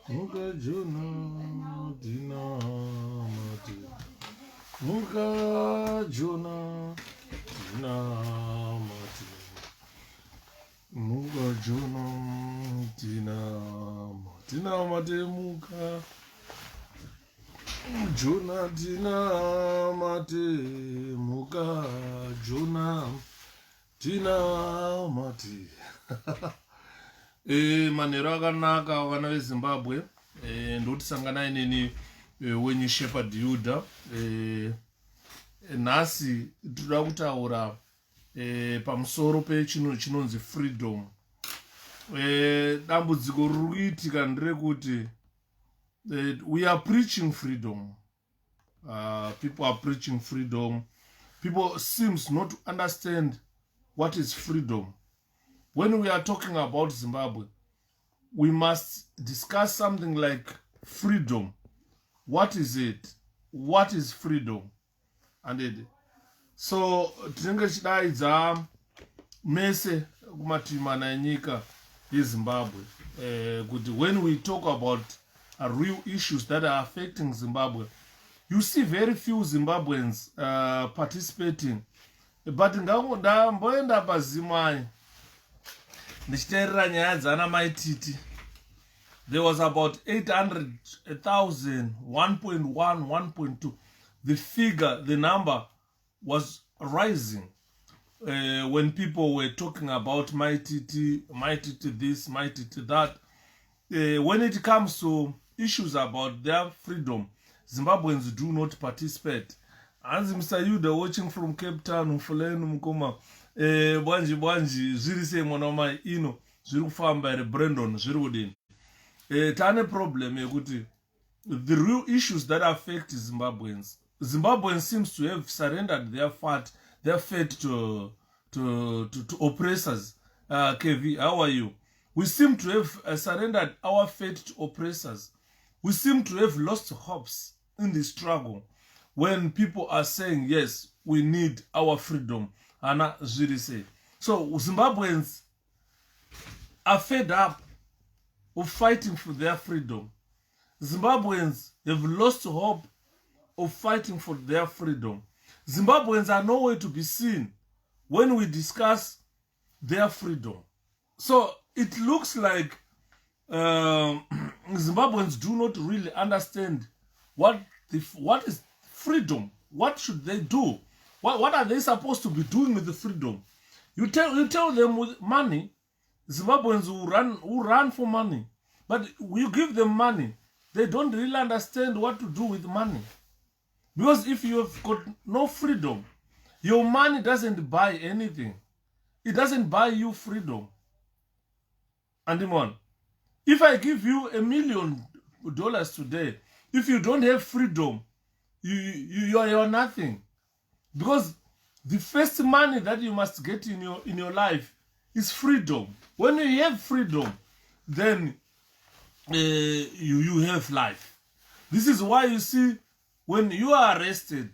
Muka Jona Dinamati. Muka Jona Dinamati. Muka Jona Dinamati. Dinamati Muka Jona Dinamati. Muka Jona Dinamati. Manero akanaka vana veZimbabwe ndoti sanganai neni wenyu Shepherd Yuda. Nhasi toda kutaura pamusoro pechinhu chinonzi freedom. Dambudziko riri kuitika nderekuti we are preaching freedom. People are preaching freedom. People seems not to understand what is freedom. When we are talking about Zimbabwe, we must discuss something like freedom. What is it? What is freedom? And so tinenge chidaidza mese kumatimana enyika yeZimbabwe kuti when we talk about real issues that are affecting Zimbabwe, you see very few Zimbabweans participating. But ndamboenda pazimai ndichiteerera nyaya dzana maititi. There was about 800,000, 1.1, 1.2. The figure, the number was rising when people were talking about maititi this, maititi that. When it comes to issues about their freedom, Zimbabweans do not participate. As Mr. Yuda watching from Cape Town, Mfuleni Mukoma, bwanji zviri sei mwana wamai ino zviri kufamba ere Brandon zviri kudini. Tane problem yekuti the real issues that affect Zimbabweans seems to have surrendered their fate to oppressors. KV, how are you? We seem to have surrendered our fate to oppressors. We seem to have lost hopes in the struggle when people are saying, yes, we need our freedom. So Zimbabweans are fed up of fighting for their freedom. Zimbabweans have lost hope of fighting for their freedom. Zimbabweans are nowhere to be seen when we discuss their freedom. So it looks like Zimbabweans do not really understand what is freedom. What should they do? What are they supposed to be doing with the freedom? You tell them with money, Zimbabweans will run for money. But you give them money, they don't really understand what to do with money. Because if you have got no freedom, your money doesn't buy anything. It doesn't buy you freedom. And if I give you $1 million today, if you don't have freedom, you are nothing. Because the first money that you must get in your life is freedom. When you have freedom, then you have life. This is why you see when you are arrested,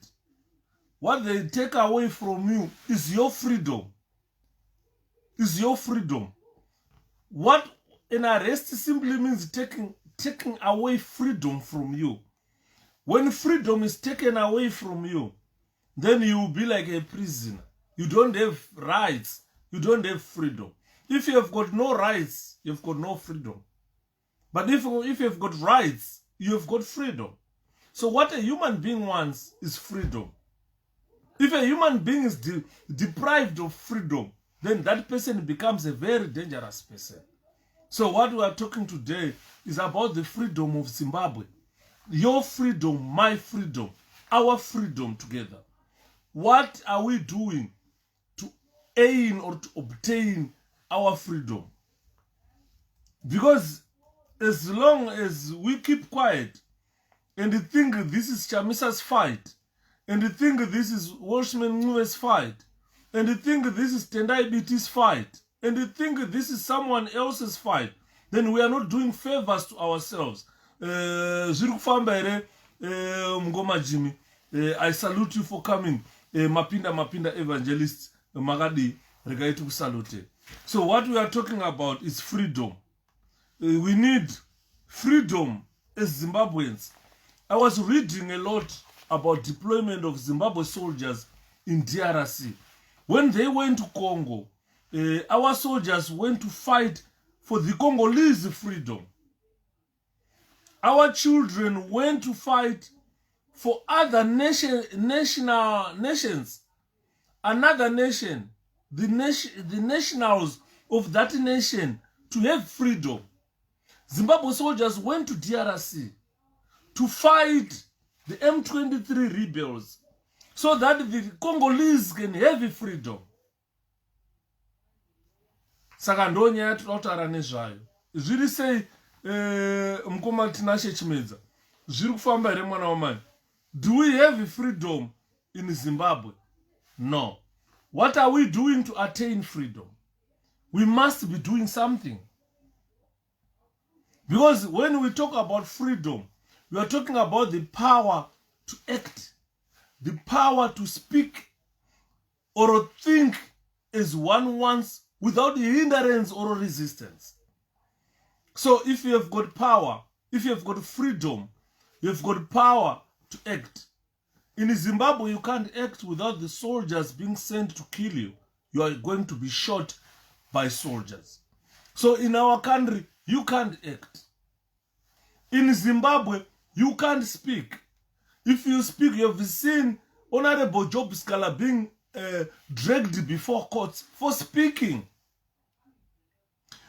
what they take away from you is your freedom. Is your freedom. What an arrest simply means taking away freedom from you. When freedom is taken away from you, then you will be like a prisoner. You don't have rights. You don't have freedom. If you have got no rights, you've got no freedom. But if you have got rights, you have got freedom. So what a human being wants is freedom. If a human being is deprived of freedom, then that person becomes a very dangerous person. So what we are talking today is about the freedom of Zimbabwe. Your freedom, my freedom, our freedom together. What are we doing to aim or to obtain our freedom? Because as long as we keep quiet and think this is Chamisa's fight, and think this is 𝗔𝗿𝗰𝗵𝗶𝘁𝗺's fight, and think this is 𝗙𝗿𝗵𝗔𝗐's fight, and think this is someone else's fight, then we are not doing favors to ourselves. I salute you for coming. Mapinda evangelists, Magadi, Regaitu salute. So what we are talking about is freedom. We need freedom as Zimbabweans. I was reading a lot about deployment of Zimbabwe soldiers in DRC. When they went to Congo, our soldiers went to fight for the Congolese freedom. Our children went to fight for other nations, another nation, the nationals of that nation to have freedom. Zimbabwe soldiers went to DRC to fight the M23 rebels so that the Congolese can have freedom. Saka ndonya yatotaura nezvayo. Zviri sei mukoma tinashe chimedza. Zviri kufamba here mwana wamai. Do we have freedom in Zimbabwe? No. What are we doing to attain freedom? We must be doing something. Because when we talk about freedom, we are talking about the power to act, the power to speak or think as one wants without hindrance or resistance. So if you have got power, if you have got freedom, you have got power to act. In Zimbabwe, you can't act without the soldiers being sent to kill you. You are going to be shot by soldiers. So in our country, you can't act. In Zimbabwe, you can't speak. If you speak, you have seen Honorable 𝗔𝗿𝗰𝗵𝗶𝘁𝗺 being dragged before courts for speaking.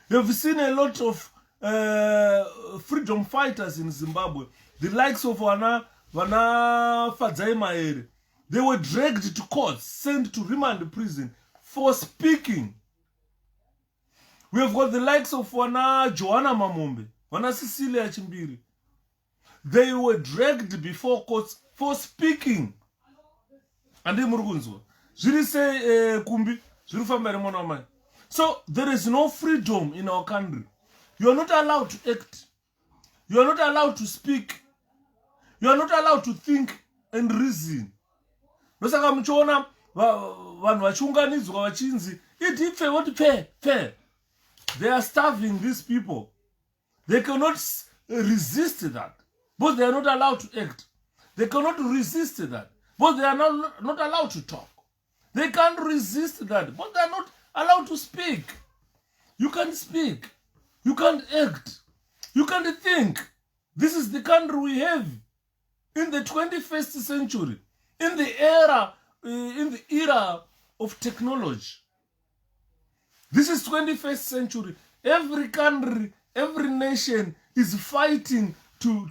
You have seen a lot of freedom fighters in Zimbabwe, the likes of 𝗙𝗿𝗵𝗵𝗶𝘁𝗺. They were dragged to courts, sent to remand prison for speaking. We have got the likes of 𝗙𝗿𝗵𝗵𝗵𝗀𝗵𝗵𝗀, Cecilia Chimbiri. They were dragged before courts for speaking. And they murgunzwa. Zviri say kumbi, zviri famba here mwana wamai. So there is no freedom in our country. You are not allowed to act. You are not allowed to speak. You are not allowed to think and reason. Nosaka muchiona vanhu vachiunganidzwa vachinzi idipfe what pay. They are starving these people. They cannot resist that, but they are not allowed to act. They cannot resist that, but they are not allowed to talk. They can't resist that, but they are not allowed to speak. You can't speak. You can't act. You can't think. This is the country we have in the 21st century, in the era of technology. This is 21st century. Every country, every nation is fighting to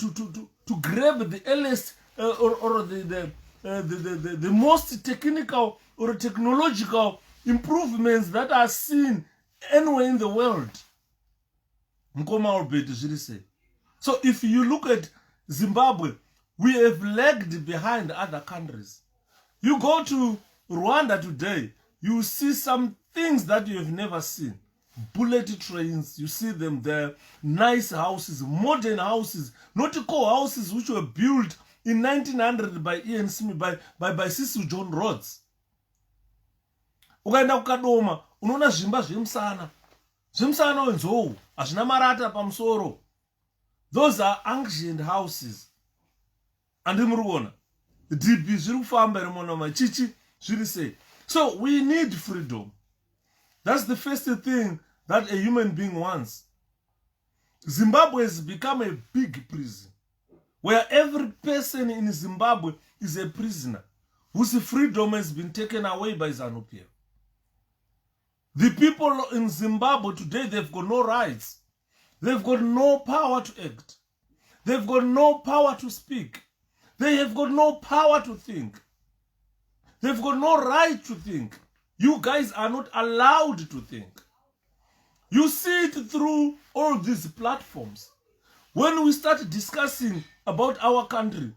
grab the earliest or the most technical or technological improvements that are seen anywhere in the world. So if you look at Zimbabwe, we have lagged behind other countries. You go to Rwanda today, you see some things that you have never seen. Bullet trains, you see them there. Nice houses, modern houses, not houses which were built in 1900 by Ian Smith, by Cecil John Rhodes. Ukaenda kukadoma, unoona zvimba zvemusana. Zvemusana wenzou, hazvina marata pamusoro. Those are ancient houses. Andi muri kuona. DB zviri kufamba here mwana wamai. Chichi zviri sei. So we need freedom. That's the first thing that a human being wants. Zimbabwe has become a big prison, where every person in Zimbabwe is a prisoner, whose freedom has been taken away by ZANU-PF. The people in Zimbabwe today, they've got no rights. They've got no power to act. They've got no power to speak. They have got no power to think. They've got no right to think. You guys are not allowed to think. You see it through all these platforms. When we start discussing about our country,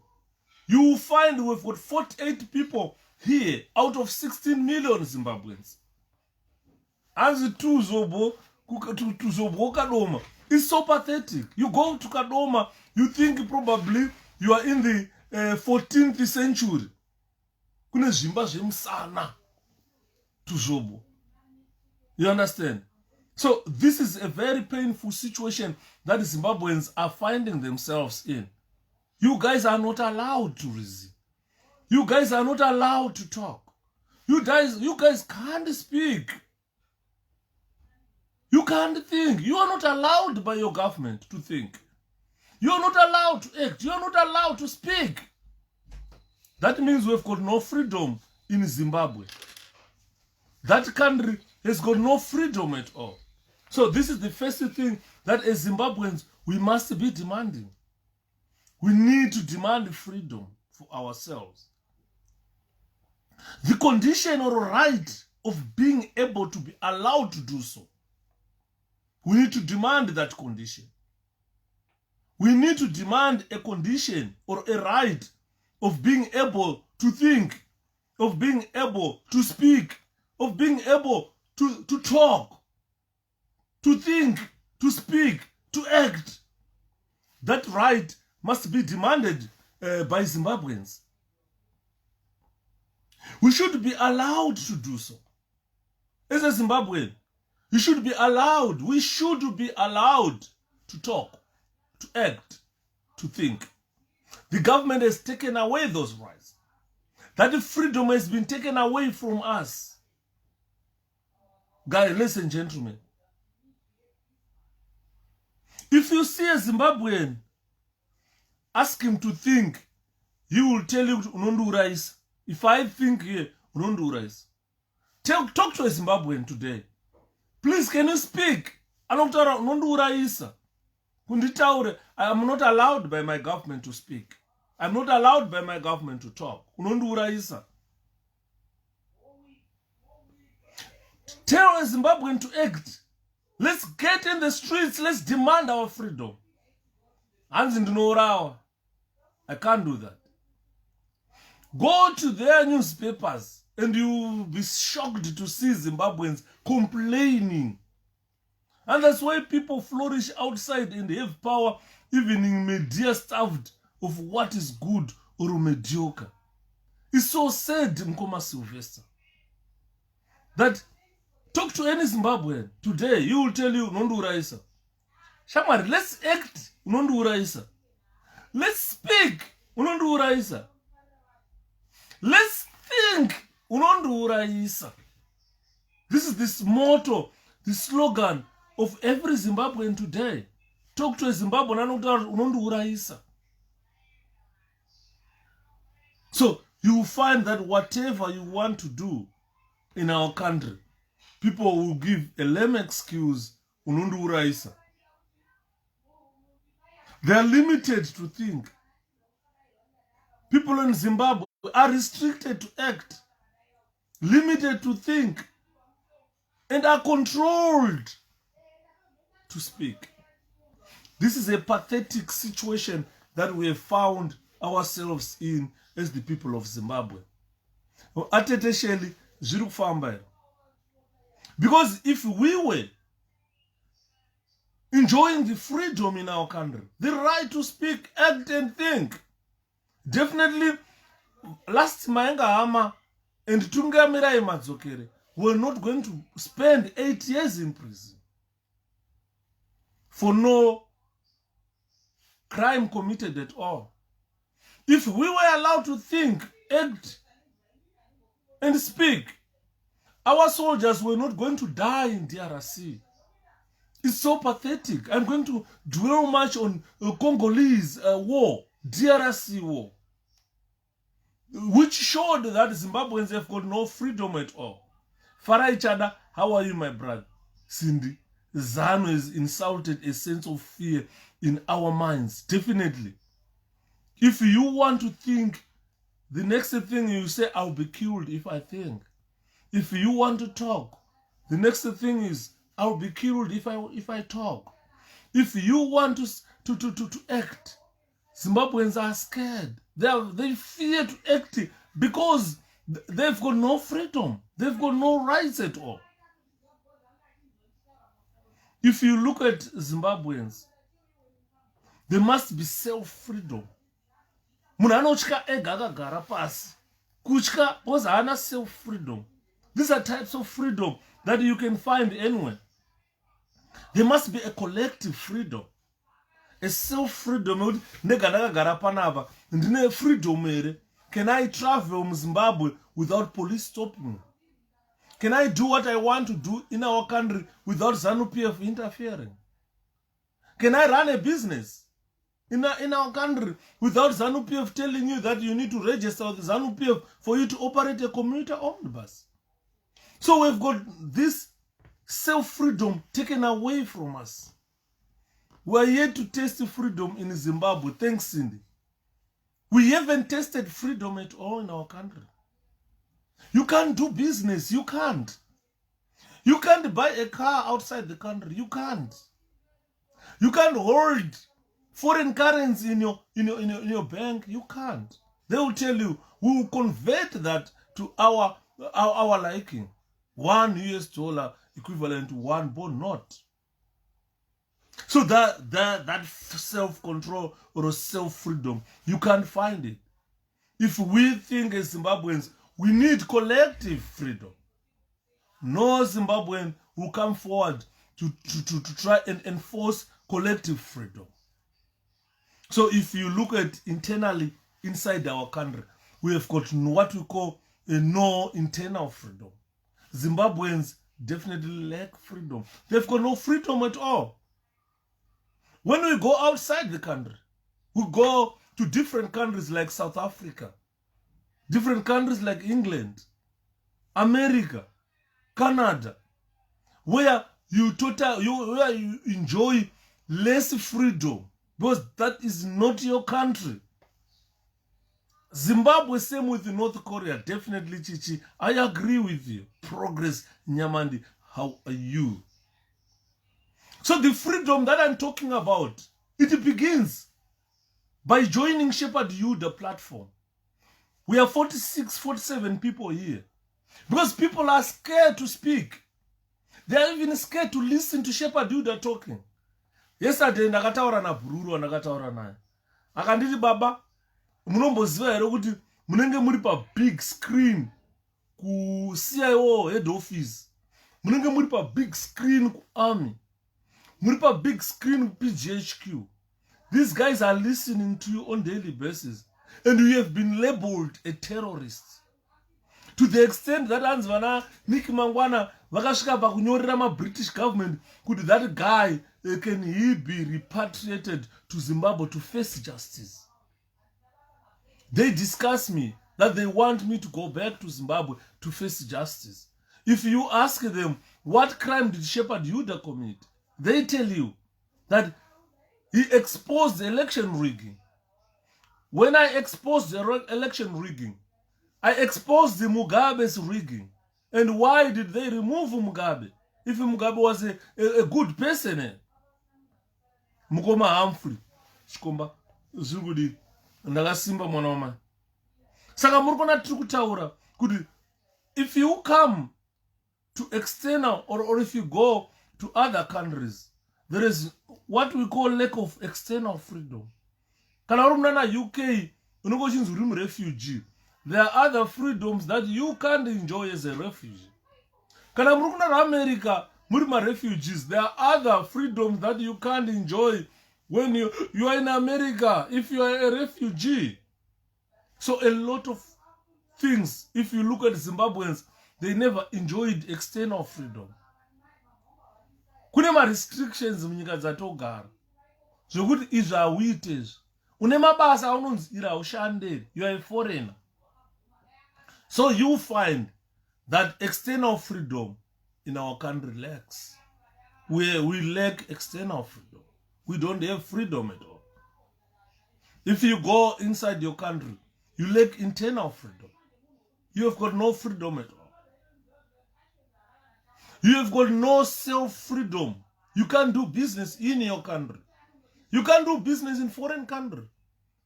you will find we've got 48 people here out of 16 million Zimbabweans. As to Zobo Kadoma, it's so pathetic. You go to Kadoma, you think probably you are in the 14th century. Kune zvimba zvemusana to Zobo. You understand? So this is a very painful situation that Zimbabweans are finding themselves in. You guys are not allowed to reason. You guys are not allowed to talk. You guys can't speak. You can't think. You are not allowed by your government to think. You are not allowed to act. You are not allowed to speak. That means we've got no freedom in Zimbabwe. That country has got no freedom at all. So this is the first thing that as Zimbabweans we must be demanding. We need to demand freedom for ourselves. The condition or right of being able to be allowed to do so. We need to demand that condition. We need to demand a condition or a right of being able to think, of being able to speak, of being able to talk, to think, to speak, to act. That right must be demanded by Zimbabweans. We should be allowed to do so. As a Zimbabwean, you should be allowed, we should be allowed to talk, to act, to think. The government has taken away those rights. That freedom has been taken away from us. Guys, ladies and gentlemen, if you see a Zimbabwean, ask him to think, he will tell you, unondu rice. If I think here, unondu rice. Talk to a Zimbabwean today. Please, can you speak? I am not allowed by my government to speak. I'm not allowed by my government to talk. Tell a Zimbabwean to act. Let's get in the streets. Let's demand our freedom. I can't do that. Go to their newspapers and you'll be shocked to see Zimbabweans complaining. And that's why people flourish outside and have power, even in media stuffed of what is good or mediocre. It's so sad, Mkoma Sylvester, that talk to any Zimbabwean today, he will tell you, Nondu Raisa. Shamari, let's act, Nondu Raisa. Let's speak, Nondu Raisa. Let's think, Nondu Raisa. This is this motto, the slogan of every Zimbabwean today. Talk to a Zimbabwean, Nondu Raisa. So you will find that whatever you want to do in our country, people will give a lame excuse, Unundu Raisa. They are limited to think. People in Zimbabwe are restricted to act, limited to think, and are controlled to speak. This is a pathetic situation that we have found ourselves in as the people of Zimbabwe. Because if we were enjoying the freedom in our country, the right to speak, act, and think, definitely last Maenga Hama and Tungamirai Madzokere were not going to spend 8 years in prison for no crime committed at all. If we were allowed to think, act, and speak, our soldiers were not going to die in DRC. It's so pathetic. I'm going to dwell much on Congolese war, DRC war, which showed that Zimbabweans have got no freedom at all. Farai Chada, how are you, my brother? Cindy, ZANU has insulted a sense of fear in our minds, definitely. If you want to think, the next thing you say, I'll be killed if I think. If you want to talk, the next thing is, I'll be killed if I talk. If you want to act, Zimbabweans are scared. They fear to act because they've got no freedom. They've got no rights at all. If you look at Zimbabweans, there must be self-freedom. Munanochka egaga gara pasi. Kuchka was ana self-freedom. These are types of freedom that you can find anywhere. There must be a collective freedom. A self-freedom. Freedom. Can I travel in Zimbabwe without police stopping me? Can I do what I want to do in our country without ZANU-PF interfering? Can I run a business in our country without ZANU-PF telling you that you need to register with ZANU-PF for you to operate a commuter-owned bus? So we've got this self-freedom taken away from us. We are yet to taste freedom in Zimbabwe. Thanks, Cindy. We haven't tasted freedom at all in our country. You can't do business. You can't. You can't buy a car outside the country. You can't. You can't hold foreign currency in your bank. You can't. They will tell you, we will convert that to our liking. $1 equivalent to one bond note. So that self-control or self-freedom, you can't find it. If we think as Zimbabweans, we need collective freedom, no Zimbabwean will come forward to try and enforce collective freedom. So if you look at internally inside our country, we have got what we call a no internal freedom. Zimbabweans definitely lack freedom. They've got no freedom at all. When we go outside the country, we go to different countries like South Africa, different countries like England, America, Canada, where you enjoy less freedom because that is not your country. Zimbabwe, same with North Korea, definitely, Chichi. I agree with you. Progress, Nyamandi, how are you? So the freedom that I'm talking about, it begins by joining Shepherd Yuda platform. We are 46, 47 people here. Because people are scared to speak. They are even scared to listen to Shepherd Yuda talking. Yesterday, ndakataura na Bururu, ndakataura naye. Akanditi baba, munomboziva here kuti munenge muri pa big screen ku CIO head office. Munenge muri pa big screen ku army. Muri pa big screen ku PGHQ. These guys are listening to you on daily basis. And you have been labeled a terrorist. To the extent that Anzvana Nick Mangwana vakasvika pakunyorera ma British government could that guy can he be repatriated to Zimbabwe to face justice. They discuss me that they want me to go back to Zimbabwe to face justice. If you ask them what crime did Shepherd Yuda commit, they tell you that he exposed the election rigging. When I exposed the election rigging, I exposed the Mugabe's rigging. And why did they remove Mugabe? If Mugabe was a good person, Mukoma Humphrey, Shikomba, Zugudi, Nagasimba Monoma. Saka murkona trukutaura, could if you come to external or if you go to other countries, there is what we call lack of external freedom. Kana urumna UK, unogoshinzi uri refugee. There are other freedoms that you can't enjoy as a refugee. Kana murukuna America, murima refugees. There are other freedoms that you can't enjoy when you are in America if you are a refugee. So a lot of things, if you look at Zimbabweans, they never enjoyed external freedom. Kune ma restrictions munyika dzatogara. Zvokuti izvi hauitezvi. Une mabasa aunonzi ira ushanderi. You are a foreigner. So you find that external freedom in our country lacks. We lack external freedom. We don't have freedom at all. If you go inside your country, you lack internal freedom. You have got no freedom at all. You have got no self-freedom. You can't do business in your country. You can't do business in foreign country.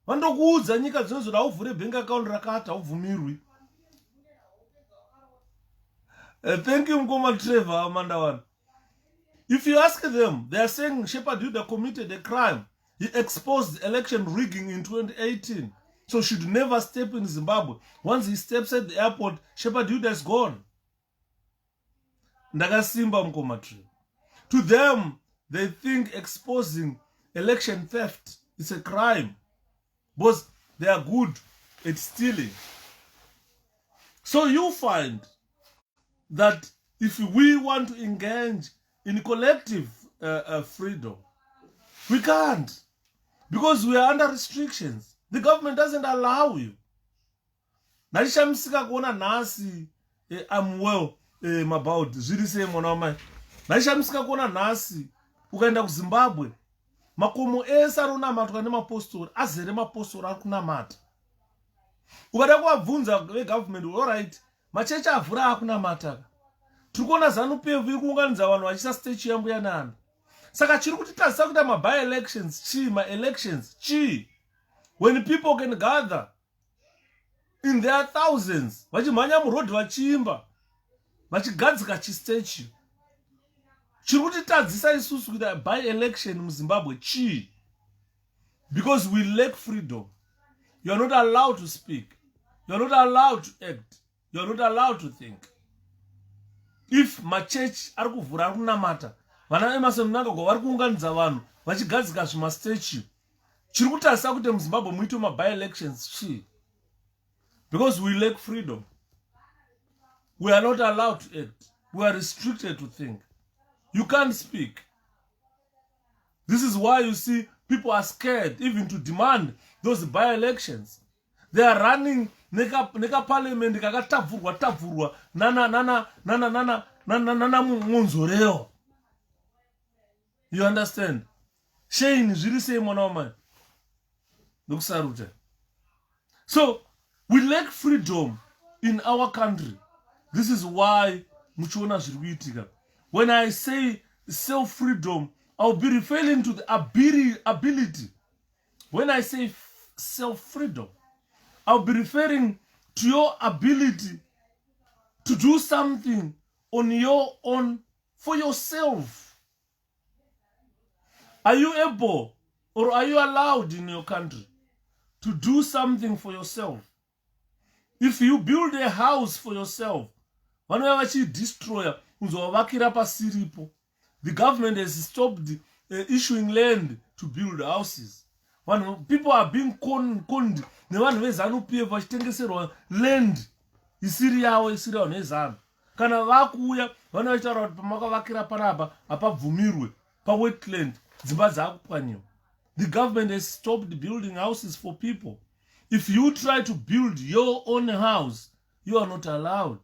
Vandokuudza nyika dzinozoda uvhure bank account rakata ubvumirwi. Thank you, Mkoma Trevor, Amanda One. If you ask them, they are saying Shepherd Yuda committed a crime. He exposed election rigging in 2018. So should never step in Zimbabwe. Once he steps at the airport, Shepherd Yuda is gone. Ndakasimba Mkoma Trevor. To them, they think exposing election theft is a crime because they are good at stealing. So you find that if we want to engage in collective freedom, we can't, because we are under restrictions. The government doesn't allow you. Naishamsika kuona nasi 𝗙𝗿𝗰𝗵𝗶𝘁𝗺𝗰𝘁𝘂𝗿𝗲𝗀 naishamsika kuona nasi ukaenda kuZimbabwe makomo ese arunamatwa nemapostori azere mapostori ari kunamata. Ukada kuvabvunza vegovernment, alright, machechi avhura akunamata. Tiri kuona ZANU-PF iri kuunganidza vanhu vachiisa statue yambuya Nandi. Saka chiri kutitadzisa kuita ma-by-elections ma-elections when people can gather in their thousands vachimhanya murodhi vachiimba vachigadzika chistatue. Chiri kutitadzisa isusu kuita by-election muZimbabwe because we lack freedom. You are not allowed to speak. You are not allowed to act. You are not allowed to think. If machechi ari kuvhura ari kunamata, vana vemasenunangagwa vari kuunganidza vanhu vachigadzika zvimastatue, chiri kutadzisa kuti muZimbabwe muite ma-by-elections because we lack freedom. We are not allowed to act. We are restricted to think. You can't speak. This is why you see people are scared even to demand those by-elections. They are running neka parliament kakatavhurwa nana munzoreo. You understand? Shane zviri sei mwana wamai. Ndokusarute. So we lack freedom in our country. This is why muchiona zviri kuitika. When I say self-freedom, I'll be referring to the ability. When I say self-freedom, I'll be referring to your ability to do something on your own for yourself. Are you able or are you allowed in your country to do something for yourself? If you build a house for yourself, the government has stopped issuing land to build houses. When people are being conned, nevanhu veZANU-PF vachitengeserwa land isiri yavo nezanu. Kana vakuuya vana vachitaura kuti pamakavakira panapa hapabvumirwe pawetland dzimba dzakupwanyiwa. The government has stopped building houses for people. If you try to build your own house, you are not allowed.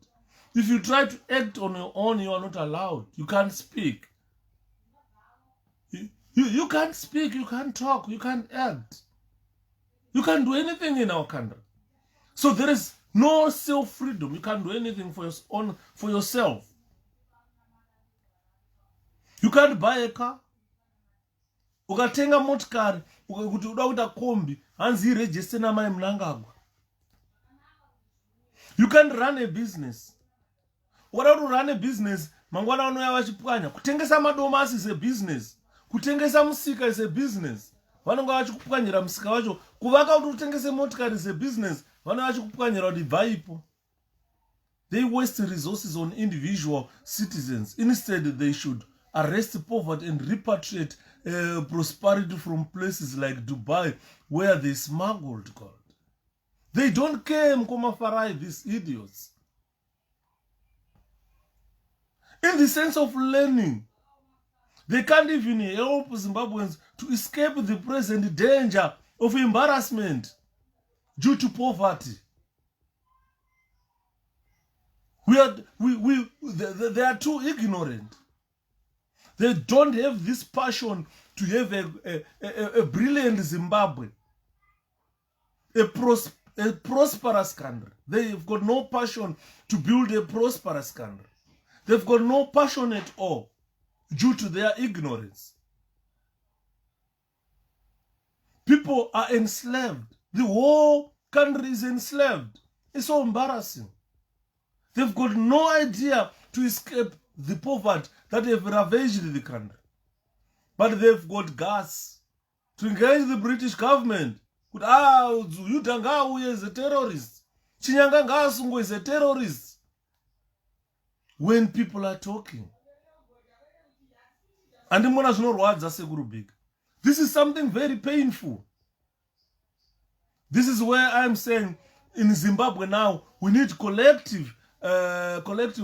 If you try to act on your own, you are not allowed. You can't speak. You can't speak, you can't talk, you can't act. You can't do anything in our country. So there is no self-freedom. You can't do anything for yourself. You can't buy a car. Ukatenga motikari, kuti uda kuita kombi, hanzi register namai Mnangagwa. You can't run a business. Ukada to run a business, mangwana unouya vachipwanya. Kutengesa madomasi is a business. Kutengesa musika is a business. Vanonga vachikupwanyira musika wacho. Kuvaka kuti utengese motikari is a business. Vanonga vachikupwanyira kuti bvaipo. They waste resources on individual citizens. Instead, they should arrest poverty and repatriate prosperity from places like Dubai, where they smuggled gold. They don't care, Mkomafarai, these idiots. In the sense of learning, they can't even help Zimbabweans to escape the present danger of embarrassment due to poverty. They are too ignorant. They don't have this passion to have a brilliant Zimbabwe, a prosperous country. They've got no passion to build a prosperous country. They've got no passion at all due to their ignorance. People are enslaved. The whole country is enslaved. It's so embarrassing. They've got no idea to escape the poverty that have ravaged the country. But they've got guts to engage the British government. Yudanga is a terrorist. Chinyanga is a terrorist. When people are talking. Andimona zvinorwadza sekuru big. This is something very painful. This is where I'm saying in Zimbabwe now we need collective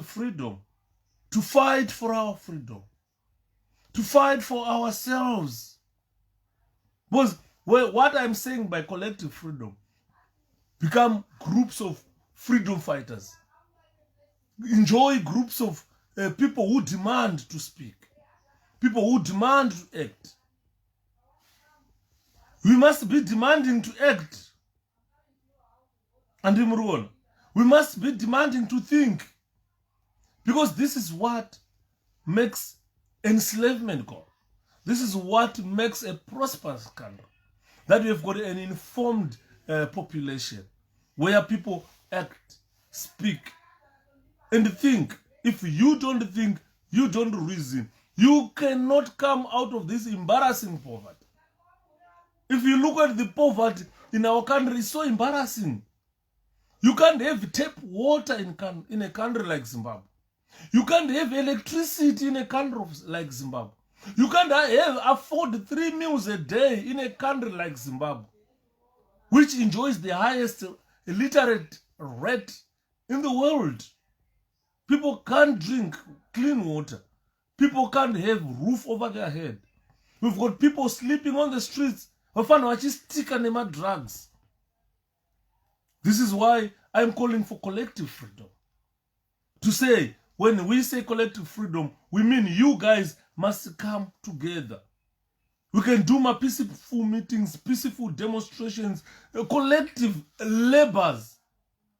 freedom to fight for our freedom, to fight for ourselves. Because what I'm saying by collective freedom, become groups of freedom fighters, enjoy groups of people who demand to speak, people who demand to act. We must be demanding to act. And we must be demanding to think. Because this is what makes enslavement go. This is what makes a prosperous country. That we have got an informed population where people act, speak, and think. If you don't think, you don't reason, you cannot come out of this embarrassing poverty. If you look at the poverty in our country, it's so embarrassing. You can't have tap water in a country like Zimbabwe. You can't have electricity in a country like Zimbabwe. You can't afford 3 meals a day in a country like Zimbabwe, which enjoys the highest illiterate rate in the world. People can't drink clean water. People can't have roof over their head. We've got people sleeping on the streets. Drugs. This is why I'm calling for collective freedom. To say, when we say collective freedom, we mean you guys must come together. We can do my peaceful meetings, peaceful demonstrations, collective labors.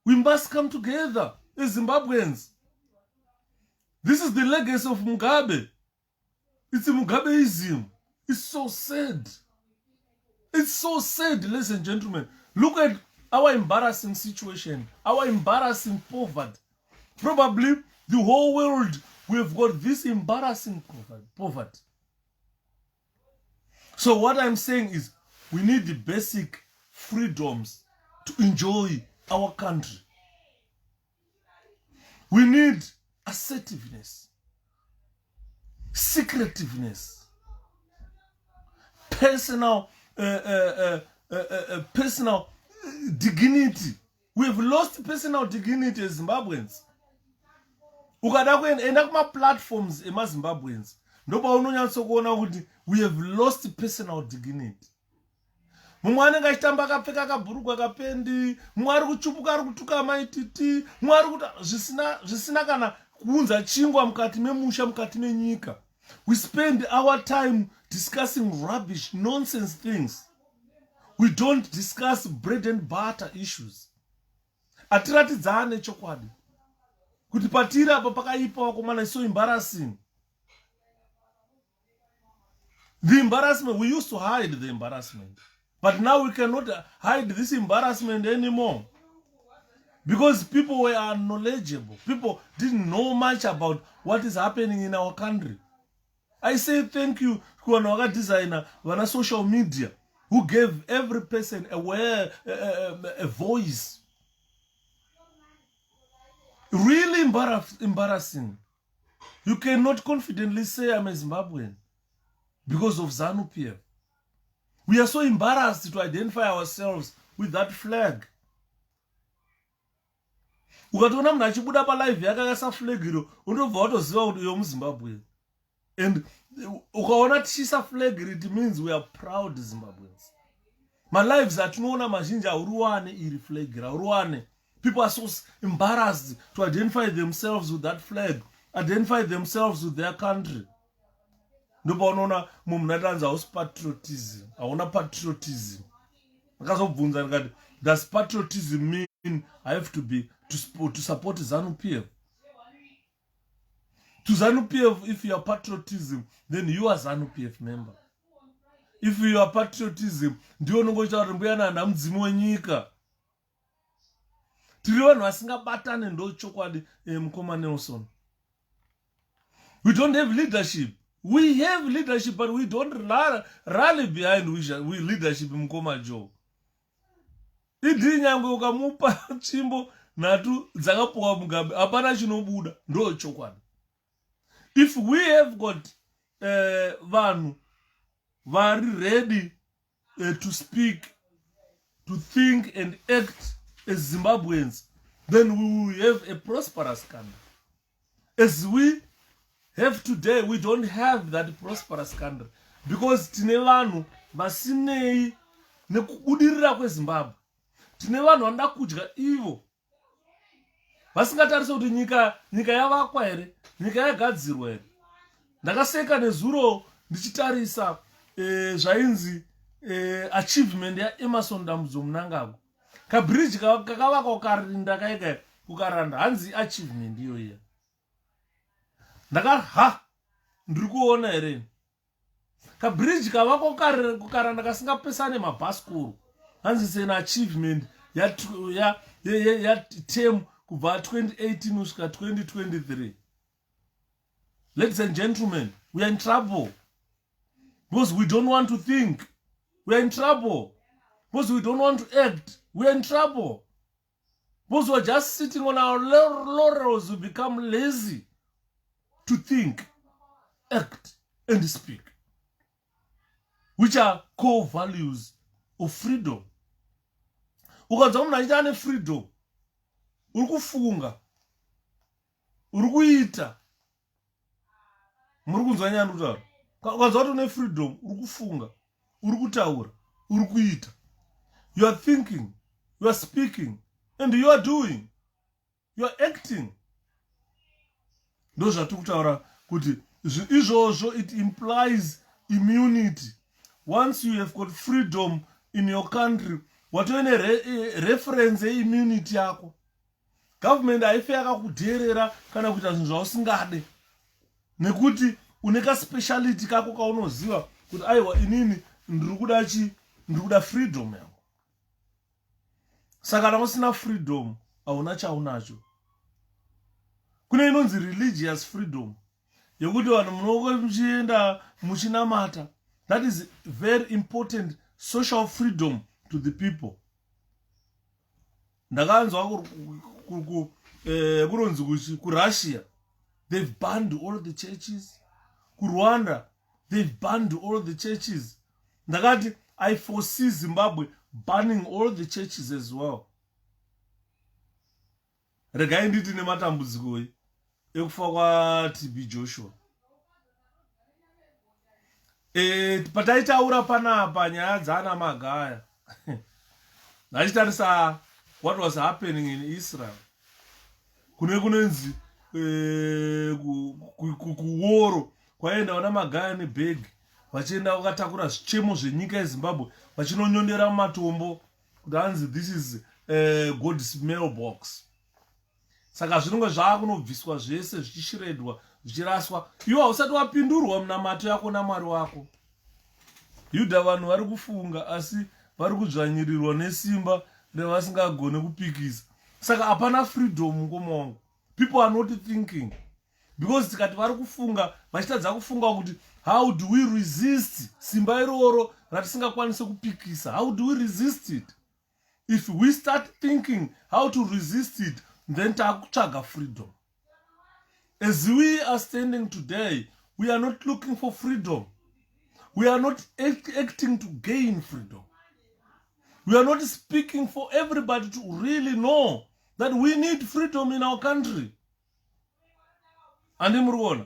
We must come together as Zimbabweans. This is the legacy of Mugabe. It's Mugabeism. It's so sad. It's so sad, ladies and gentlemen. Look at our embarrassing situation, our embarrassing poverty. Probably the whole world, we've got this embarrassing poverty. So what I'm saying is, we need the basic freedoms to enjoy our country. We need assertiveness, secretiveness, personal dignity. We have lost personal dignity as Zimbabweans. Ukada kuenda kuma platforms emaZimbabweans ndoba unonyatso kuona kuti we have lost personal dignity. Mumwe anenge achitamba akapfeka akabhurugwa akapendi, mumwe ari kuchupuka ari kutuka maititi, mumwe ari kuti zvisina kana kuunza chingwa mukati memusha mukati menyika. We spend our time discussing rubbish, nonsense things. We don't discuss bread and butter issues. Atiratidzane chokwadi. Kuti patira apa pakaipa wakomana is so embarrassing. The embarrassment, we used to hide the embarrassment. But now we cannot hide this embarrassment anymore. Because people were unknowledgeable. People didn't know much about what is happening in our country. I say thank you to an designer, to social media, who gave every person a voice. Really embarrassing. You cannot confidently say I'm a Zimbabwean because of ZANU-PF. We are so embarrassed to identify ourselves with that flag. Ukatona munhu achibuda palive yakakasa flag iro, unobva watoziva kuti uyo muZimbabwe. And ukaona tichisa flag it means we are proud Zimbabweans. My lives atinoona mazhinji auruwane iri flag auruwane. People are so embarrassed to identify themselves with that flag, identify themselves with their country. Ndoba unoona munhu atanza house patriotism, auna patriotism. Akazobvunza ngati, does patriotism mean I have to support ZANU-PF? To ZANU-PF, if you are patriotism, then you are ZANU-PF member. If you are patriotism, ndiyo unongoita kuti mbuyana ndamudzimu wenyika. Tiri vanhu vasingabatane ndo chokwadi mukoma Nelson. We don't have leadership. We have leadership, but we don't rally behind we leadership mukoma Joe. Idi nyangwe ukamupa chimbo natu dzakapuwa Mugabe, hapana chinobuda, ndo chokwadi. If we have got vanhu vari ready to speak, to think and act as Zimbabweans, then we will have a prosperous country. As we have today, we don't have that prosperous country because tine vanhu vasinei nekubudirira kweZimbabwe. Tine vanhu vanoda kudya ivo vasingatarisa kuti nyika yavakwa here, nyika yagadzirwa here. Ndakaseka nezuro ndichitarisa zvainzi achievement yaEmmerson kabridge kakavakwa kukarinda kaikai kukaranda, hanzi achievement iyoiya. Ndiri kuona here kabridge kavakwa kukaranda kasingapesane mabhasikoro, hanzi sena achievement ya term kubva 2018 kusvika 2023. Ladies and gentlemen, we are in trouble because we don't want to think. We are in trouble because we don't want to act. We are in trouble because we are just sitting on our laurels. We become lazy to think, act, and speak, which are core values of freedom. Ukadza munhu achita ane freedom, uri kufunga, uri kuita, muri kunzwa nyaya ndikutaura. Ukadza kuti une freedom, uri kufunga, uri kutaura, uri kuita. You are thinking, you are speaking, and you are doing, you are acting. Ndo zvatiri kutaura kuti izvozvo, it implies immunity. Once you have got freedom in your country, watoene reference yeimmunity yako. Government haife yakakudherera kana kuita zvinhu zvausingade, nekuti une kaspeciality kako kaunoziva kuti aiwa inini ndiri kuda freedom yangu. Saka kana usina freedom hauna chaunacho. Kune inonzi religious freedom yekuti vanhu munenge muchienda muchinamata. That is very important social freedom to the people. Ndakanzwa kunonzi kuRussia they've banned all the churches. KuRwanda they've banned all the churches. Ndakati I foresee Zimbabwe banning all the churches as well. Regai nditi nematambudziko ekufa kwaTB pataitaura panapa nyaya dzana magaya. Ndachitarisa what was happening in Israel. Kunenzi kuworo kwaenda wana magaya nebhegi vachienda vakatakura zvichemo zvenyika yeZimbabwe vachinonyondera mumatombo kuti hanzi this is God's mailbox. Saka zvinenge zvaakunobviswa zvese zvichishiredwa zvichiraswa. Iwo hausati wapindurwa munamato yako naMwari wako. Yudha vanhu vari kufunga asi vari kudzvanyirirwa nesimba revasingagone kupikisa. Saka hapana freedom ngoma wangu. People are not thinking. Because tikati vari kufunga vachitadza kufunga kuti how do we resist simba iroro ratisingakwanise kupikisa? How do we resist it? If we start thinking how to resist it, then takutsvaga freedom. As we are standing today, we are not looking for freedom. We are not acting to gain freedom. We are not speaking for everybody to really know that we need freedom in our country. Andi murikuona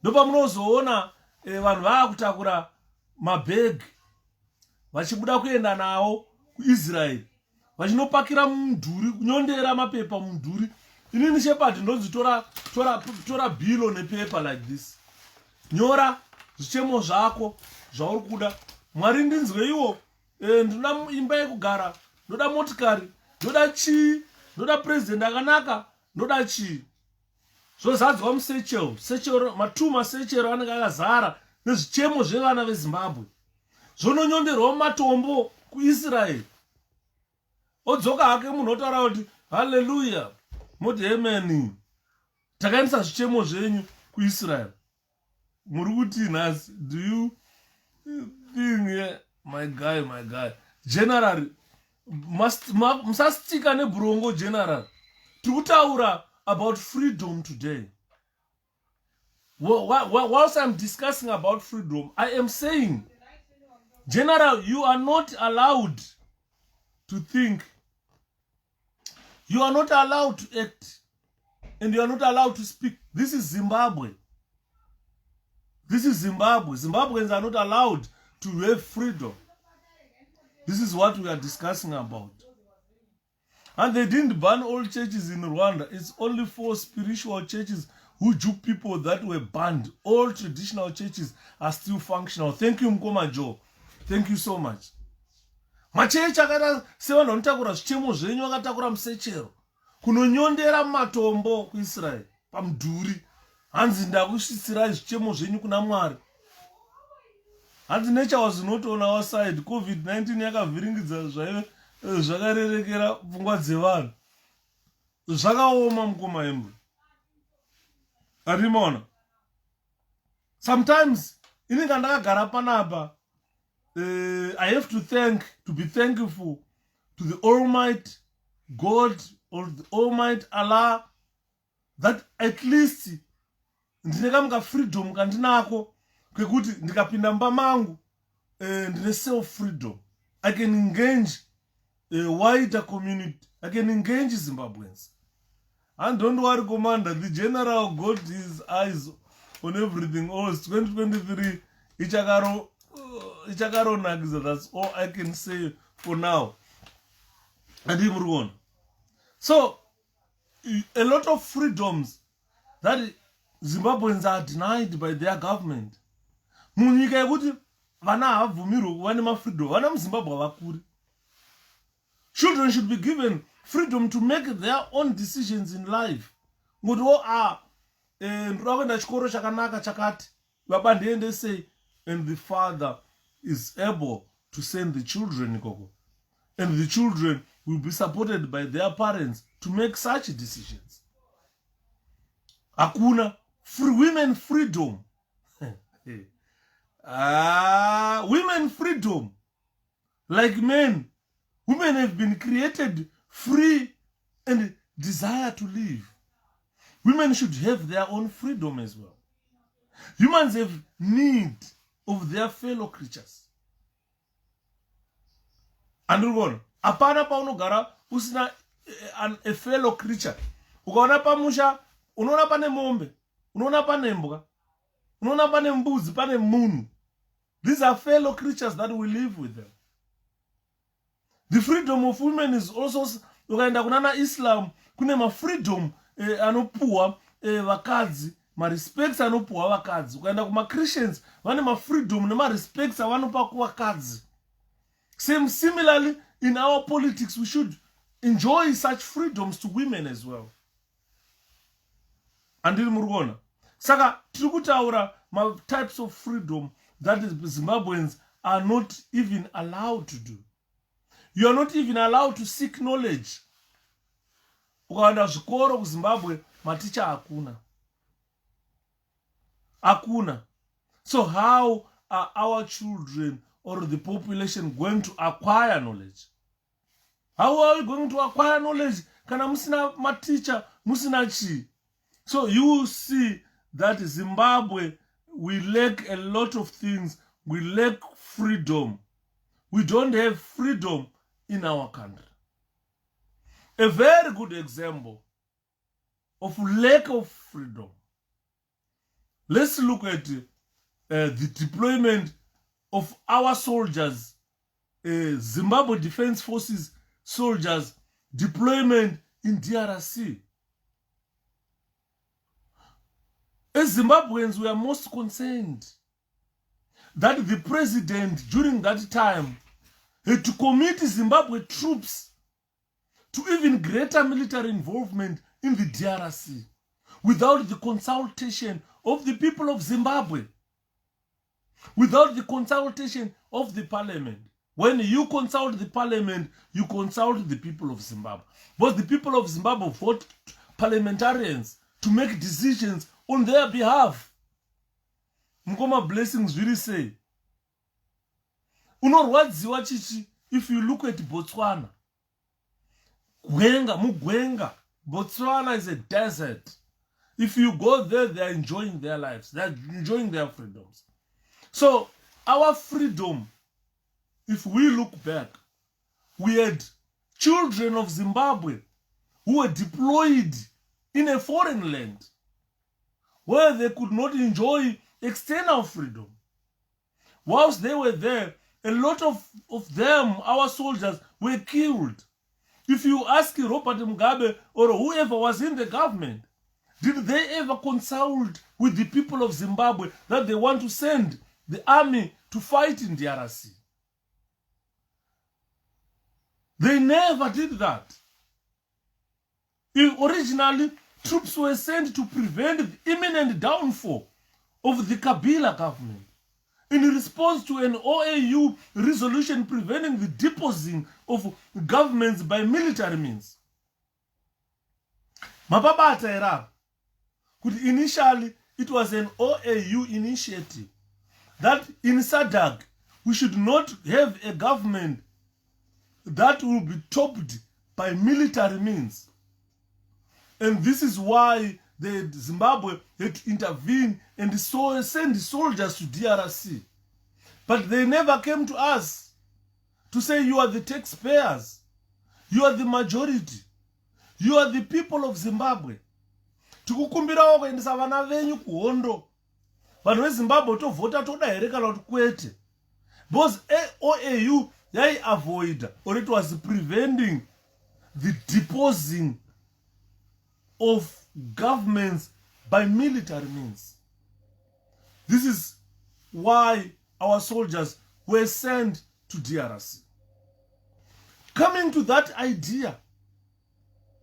ndopa munozoona vanhu vaakutakura mabhegi vachibuda kuenda nawo kuIsrael vachinopakira mumudhuri kunyondera mapepa mumudhuri. Inini Shepherd ndonzi tora bhilo nepepa like this, nyora zvichemo zvako zvauri kuda. Mwari ndinzwe iwo, ndoda imba yekugara, ndoda motikari, ndoda chii, ndoda president akanaka, ndoda chii. Zvozadzwa musechero matuma masechero anenge akazara nezvichemo zvevana veZimbabwe zvononyonderwa mumatombo kuIsrael. Odzoka hake munhu otaura kuti haleluya moti amen, takaendesa zvichemo zvenyu kuIsrael. Muri kuti nhasi, do you think my guy general musastika nebhurongo general. Tikutaura about freedom today. whilst I'm discussing about freedom, I am saying, General, you are not allowed to think. You are not allowed to act. And you are not allowed to speak. This is Zimbabwe. This is Zimbabwe. Zimbabweans are not allowed to have freedom. This is what we are discussing about. And they didn't ban all churches in Rwanda. It's only 4 spiritual churches who juke people that were banned. All traditional churches are still functional. Thank you, 𝗵𝗵𝗶𝘁𝗄𝗿𝗲𝗀. Thank you so much. Machechi akata sevanhu vanotakura zvichemo zvenyu vakatakura musechero kunonyondera matombo kuIsraeri pamudhuri. Hanzi ndakusvisirai zvichemo zvenyu kuna Mwari. Hanzi nature was not on our side. COVID-19 yakavhiringidza zvakarerekera pfungwa dzevanhu. Zvakaoma 𝗵𝗵𝗶𝘁𝗄𝗿𝗲𝗀. Arimaona. Sometimes inenge ndakagara panapa, I have to be thankful to the Almighty God or the Almighty Allah that at least ndinekamuka freedom kandinako kwekuti ndikapinda mumba mangu ndine self freedom. I can engage a wider community. I can engage Zimbabweans. And don't worry, Commander, the General got his eyes on everything else. 2023 ichakaro nagiza. That's all I can say for now. And so a lot of freedoms that Zimbabweans are denied by their government. Munyika yekuti vana havabvumirwi kuva nemafreedom, vana muZimbabwe havakuri. Children should be given freedom to make their own decisions in life. Ndoda kuenda chikoro chakanaka chakati, baba ndiendesei, and the father is able to send the children ikoko. And the children will be supported by their parents to make such decisions. Hakuna women freedom. Women freedom. Like men, women have been created free and desire to live. Women should have their own freedom as well. Humans have need of their fellow creatures. And apana paunogara usina a fellow creature. Ukaona pamusha, unaona pane mombe, unaona pane mbwa, unaona pane mbuzi, pane munhu. These are fellow creatures that we live with them. The freedom of women is also, ukaenda kunana Islam, kune ma freedom anopuwa vakadzi, ma respects anopuwa vakadzi. Ukaenda kuma Christians, vane ma freedom nema respects avanopa kuvakadzi. Similarly, in our politics, we should enjoy such freedoms to women as well. Andiri murugona. Saka, trikutaura ma types of freedom that Zimbabweans are not even allowed to do. You are not even allowed to seek knowledge. Ukaenda zvikoro kuZimbabwe, maticha hakuna. Hakuna. So how are our children or the population going to acquire knowledge? How are we going to acquire knowledge? Kana musina maticha, musina chi. So you see that Zimbabwe, we lack a lot of things. We lack freedom. We don't have freedom in our country. A very good example of lack of freedom. Let's look at the deployment of our soldiers, Zimbabwe Defense Forces soldiers, deployment in DRC. As Zimbabweans, we are most concerned that the president during that time had to commit Zimbabwe troops to even greater military involvement in the DRC without the consultation of the people of Zimbabwe, without the consultation of the parliament. When you consult the parliament, you consult the people of Zimbabwe. But the people of Zimbabwe vote parliamentarians to make decisions on their behalf. Mkoma blessings really say, unorwadziwa chichi if you look at Botswana. Mugwenga, Botswana is a desert. If you go there, they are enjoying their lives. They are enjoying their freedoms. So our freedom, if we look back, we had children of Zimbabwe who were deployed in a foreign land where they could not enjoy external freedom. Whilst they were there, a lot of them, our soldiers, were killed. If you ask Robert Mugabe or whoever was in the government, did they ever consult with the people of Zimbabwe that they want to send the army to fight in DRC? They never did that. Originally, troops were sent to prevent the imminent downfall of the Kabila government in response to an OAU resolution preventing the deposing of governments by military means. Mapabata era, initially it was an OAU initiative that in SADC we should not have a government that will be topped by military means. And this is why the Zimbabwe had to intervene and send soldiers to DRC. But they never came to us to say, you are the taxpayers, you are the majority, you are the people of Zimbabwe. Tikukumbirawo kuendesa vana venyu kuhondo. Vanhu veZimbabwe tovhota toda here kana kuti kwete. Because OAU they avoid, or it was preventing the deposing of governments by military means. This is why our soldiers were sent to DRC. Coming to that idea,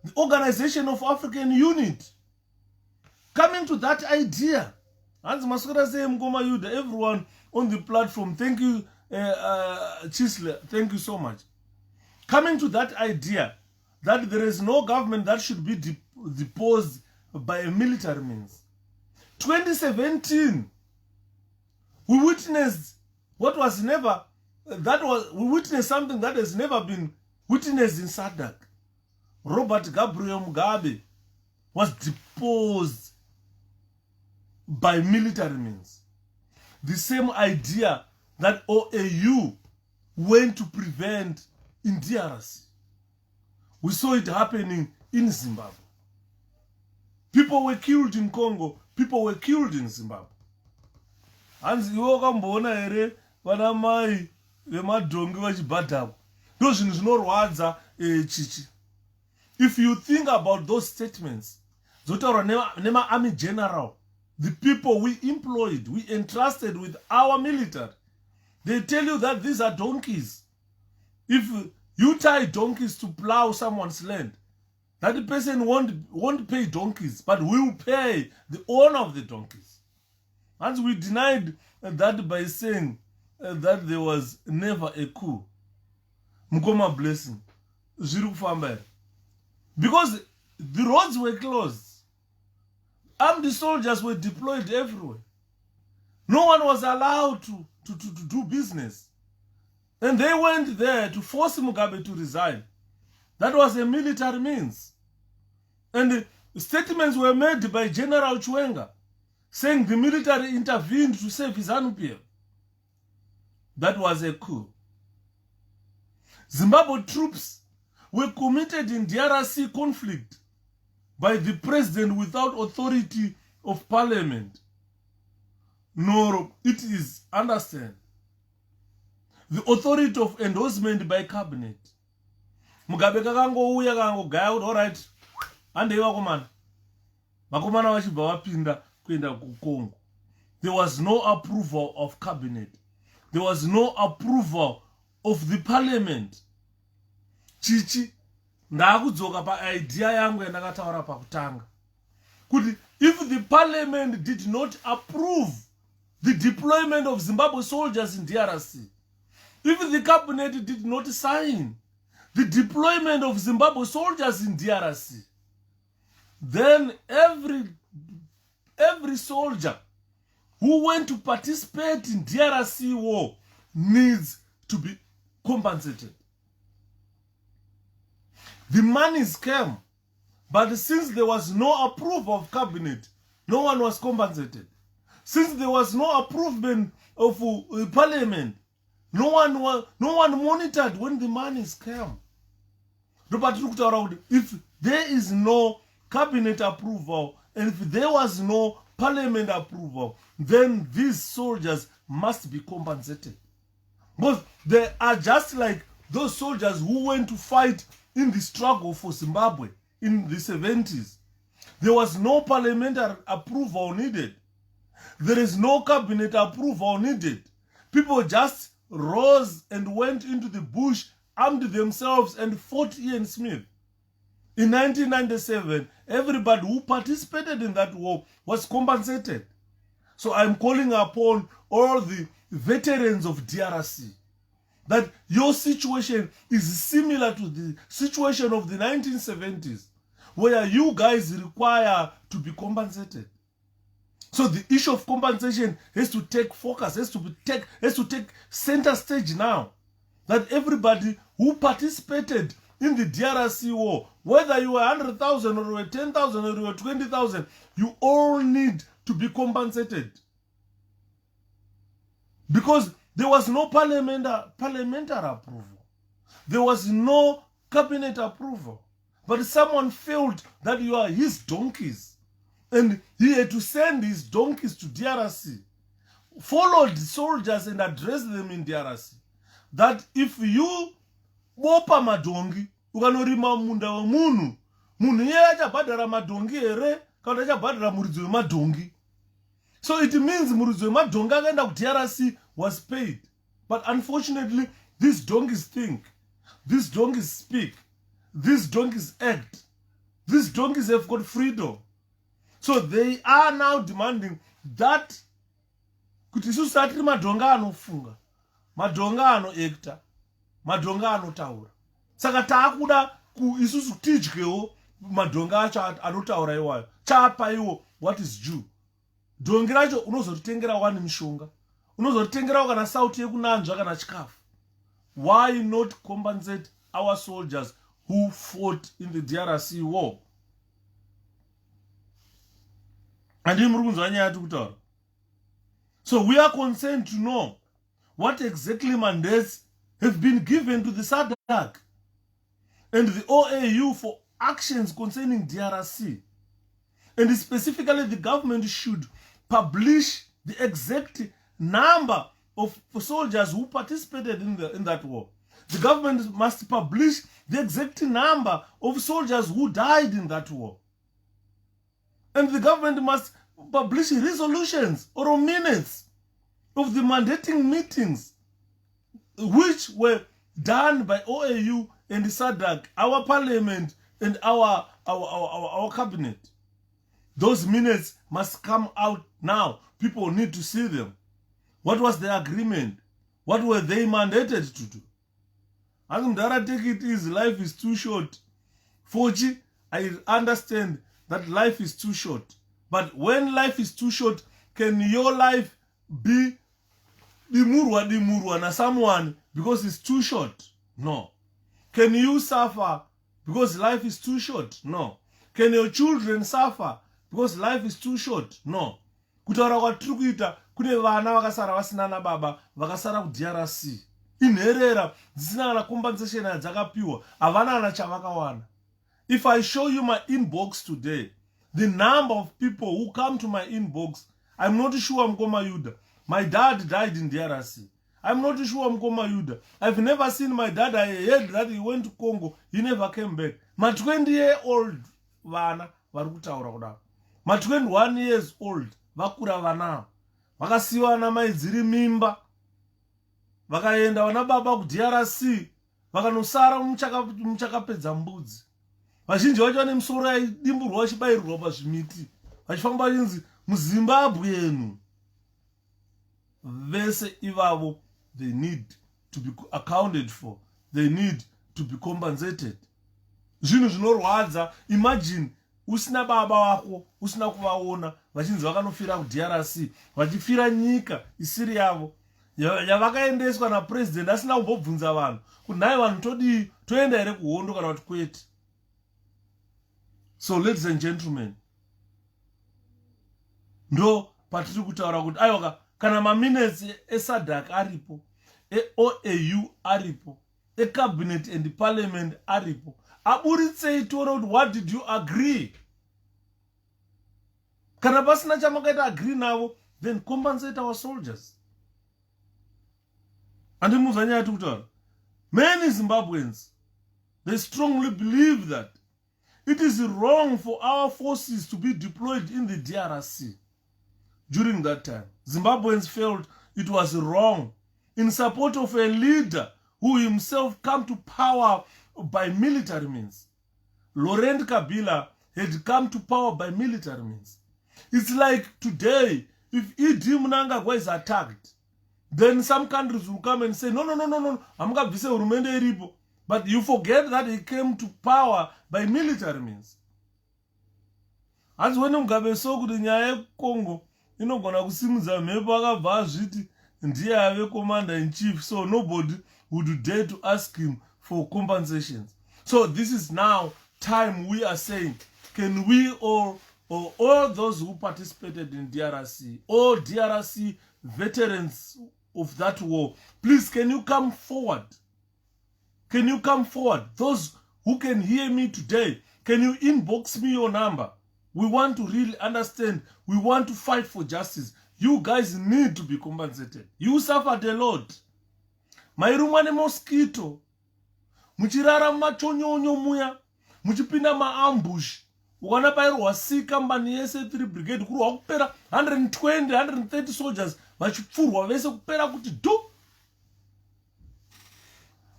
the Organization of African Unity, coming to that idea, Hans Masura say Mgoma Yuda, everyone on the platform, thank you, Chisle, thank you so much. Coming to that idea that there is no government that should be deposed by a military means. 2017, we witnessed what was never, we witnessed something that has never been witnessed in SADC. Robert Gabriel Mugabe was deposed by military means. The same idea that OAU went to prevent in DRC. We saw it happening in Zimbabwe. People were killed in Congo. People were killed in Zimbabwe. And iwokamboona here vana mai vemadhongi vachibhadhako. Ndo zvinhu zvinorwadza chichi. If you think about those statements, zotaurwa nema army general, the people we employed, we entrusted with our military, they tell you that these are donkeys. If you tie donkeys to plow someone's land, that person won't pay donkeys, but will pay the owner of the donkeys. And we denied that by saying that there was never a coup. Mkoma blessing. Because the roads were closed. Armed soldiers were deployed everywhere. No one was allowed to do business. And they went there to force Mugabe to resign. That was a military means. And statements were made by General Chwenga saying the military intervened to save his ZANU-PF. That was a coup. Zimbabwe troops were committed in DRC conflict by the president without authority of parliament. Nor it is, understand, the authority of endorsement by cabinet. Mugabe kakangouya kakangogaya kuti alright, andeiwa komana. Makomana vachibva vapinda kuenda kuCongo. There was no approval of cabinet. There was no approval of the parliament. Chichi ndakudzoka pa idea yangu yandakataura pakutanga. Kuti if the parliament did not approve the deployment of Zimbabwe soldiers in DRC, if the cabinet did not sign the deployment of Zimbabwe soldiers in DRC, then every soldier who went to participate in DRC war needs to be compensated. The monies came. But since there was no approval of cabinet, no one was compensated. Since there was no approval of parliament, no one monitored when the monies came. If there is no cabinet approval and if there was no parliament approval, then these soldiers must be compensated. But they are just like those soldiers who went to fight in the struggle for Zimbabwe in the 70s. There was no parliamentary approval needed. There is no cabinet approval needed. People just rose and went into the bush, armed themselves, and fought Ian Smith. In 1997, everybody who participated in that war was compensated. So I'm calling upon all the veterans of DRC that your situation is similar to the situation of the 1970s, where you guys require to be compensated. So the issue of compensation has to take focus, has to take center stage now. That everybody who participated in the DRC war, whether you were 100,000 or you were 10,000 or you were 20,000, you all need to be compensated. Because there was no parliamentary approval. There was no cabinet approval. But someone felt that you are his donkeys. And he had to send his donkeys to DRC, followed soldiers and addressed them in DRC. That if you bopa madongi, ukanorima munda wa munu ye achabhadhara madongi here, kana achabhadhara muridzi wemadongi. So it means muridzi wemadongi akaenda ku DRC was paid. But unfortunately, these donkeys think, these donkeys speak, these donkeys act, these donkeys have got freedom. So they are now demanding that kuti isu satiri madonga anofunga, madonga anoekta, madonga anotaura. Saka taakuda ku isusu tidyewo madonga acho anotaura iwayo. Chapa iwo what is due. Dongi racho unozotengera wani mishonga. Unozotengera kana sauti yekunanzva kana chikafu. Why not compensate our soldiers who fought in the DRC war? So we are concerned to know what exactly mandates have been given to the SADC and the OAU for actions concerning DRC. And specifically, the government should publish the exact number of soldiers who participated in that war. The government must publish the exact number of soldiers who died in that war. And the government must publish resolutions or minutes of the mandating meetings which were done by OAU and the SADC, our parliament and our cabinet. Those minutes must come out now. People need to see them. What was the agreement? What were they mandated to do? Mdara, take it easy. Life is too short. 4G, I understand that life is too short. But when life is too short, can your life be dimurwa na someone because it's too short? No. Can you suffer because life is too short? No. Can your children suffer because life is too short? No. Kutaura kwatiri kuita kune vana vakasara vasina na baba vakasara ku DRC. Inherera dzisina kana compensation yadzakapiwa, havana kana chavakawana. If I show you my inbox today, the number of people who come to my inbox, I'm not sure Mkoma Yuda. My dad died in DRC. I'm not sure Mkoma Yuda. I've never seen my dad. I heard that he went to Congo. He never came back. My 20-year-old vana varikutaura kudaro. My 21 years old vakura vana. Vakasiwa na maidziri mimba. Vakaenda vana baba ku DRC. Vakanosara muchakapedza mbudzi. Vazhinji vacho vane misoro yaidimburwa vachibayirirwa pazvimiti. Vachifamba vachinzi muZimbabwe yenu. Vese ivavo, they need to be accounted for. They need to be compensated. Zvinhu zvinorwadza. Imagine usina baba wako, usina kuvaona, vachinzi vakanofira ku DRC, vachifira nyika isiri yavo. Yavakaendeswa na president asina kumbobvunza vanhu. Kuti nhai vanhu todi toenda here kuhondo kana kuti kwete. So ladies and gentlemen, ndo patiri kutaura kuti aiwa kana maminutes eSADC aripo, eOAU aripo, eCabinet and Parliament aripo, aburitsei tione kuti what did you agree? Kana pasina chamakaita agree navo, then compensate our soldiers. And muzanya kutaura, many Zimbabweans, they strongly believe that it is wrong for our forces to be deployed in the DRC. During that time, Zimbabweans felt it was wrong in support of a leader who himself came to power by military means. Laurent Kabila had come to power by military means. It's like today, if Idi Mnangagwa is attacked, then some countries will come and say, no, amukabvise hurumende iripo. But you forget that he came to power by military means. As when Mugabe saw kuti nyaya Congo inogona kusimudza mhepo akabva azviti ndiye ave commander in chief, so nobody would dare to ask him for compensations. So this is now time we are saying, can we all those who participated in DRC, all DRC veterans of that war, please can you come forward? Can you come forward? Those who can hear me today, can you inbox me your number? We want to really understand. We want to fight for justice. You guys need to be compensated. You suffered a lot. Mairumwa ne mosquito. Muchirara machonyonyo muya. Muchipinda maambush. Ukana pairwa C company yese 3 brigade kuri wakupera 120, 130 soldiers. Vachipfurwa vese kupera kuti do.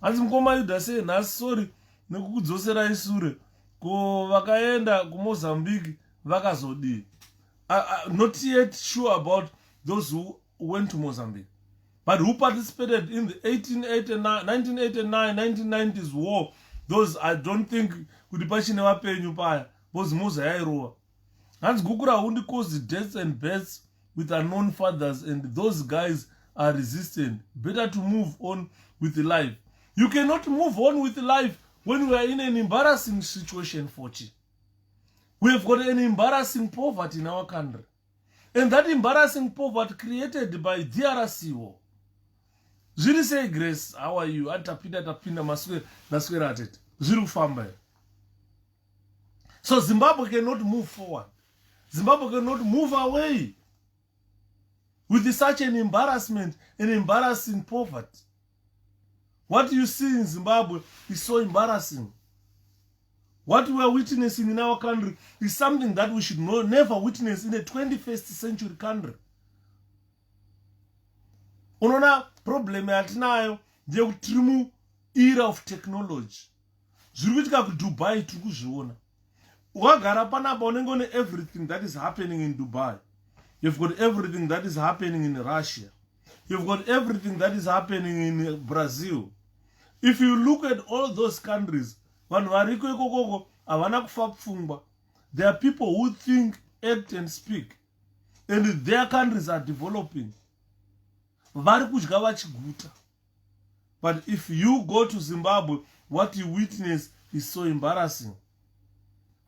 Asi mkoma yuda say nasi sorry nekukudzosera isure ko vakaenda kuMozambique vakazodi. Not yet sure about those who went to Mozambique, but who participated in the 1989, 1990s war. Those I don't think kuti pachine vapenyu paya because Moza yairova. Hans Gukura only caused deaths and births with unknown fathers, and those guys are resistant. Better to move on with life. You cannot move on with life when we are in an embarrassing situation, Forchi. We have got an embarrassing poverty in our country. And that embarrassing poverty created by DRC war. Ziri say, Grace, how are you? Tapinda maswera at it. Ziri famba. So Zimbabwe cannot move forward. Zimbabwe cannot move away with such an embarrassment, an embarrassing poverty. What you see in Zimbabwe is so embarrassing. What we are witnessing in our country is something that we should never witness in a 21st century country. Unaona problem yatinayo ndeyekuti mu era of technology. Zviri kuitika kuDubai tiri kuzviona. Ukagara panapa unenge une everything that is happening in Dubai. You've got everything that is happening in Russia. You've got everything that is happening in Brazil. If you look at all those countries, there are people who think, act and speak, and their countries are developing. But if you go to Zimbabwe, what you witness is so embarrassing.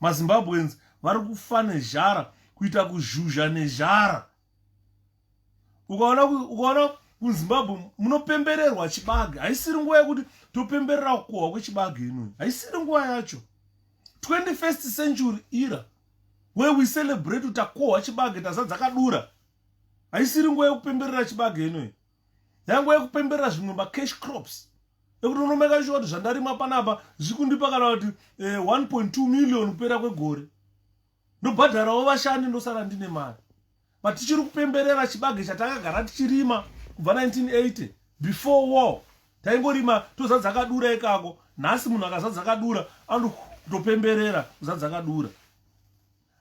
MaZimbabweans vari kufa nejara kuita kuzhuzha nejara. Ukaona kuZimbabwe munopembererwa chibage. Haisiri nguva yekuti topemberera kuwa kwechibage ino. Haisiri nguva yacho. 21st century era where we celebrate utakohwa chibage tazadzakadura. Haisiri nguva yekupemberera chibage ino. Yanguva yekupemberera zvimwe cash crops. Ekuti unomeka sure kuti zvandarima panapa zvikundipa kana kuti 1.2 million kupera kwegore. Ndobhadharawo vashandi ndosara ndine mari. But tichiri kupemberera chibage chatakagara tichirima kubva 1980 before war. Taingorima tozadzakadura ikako. Nhasi munhu akazadzakadura anotopemberera kuzadzakadura.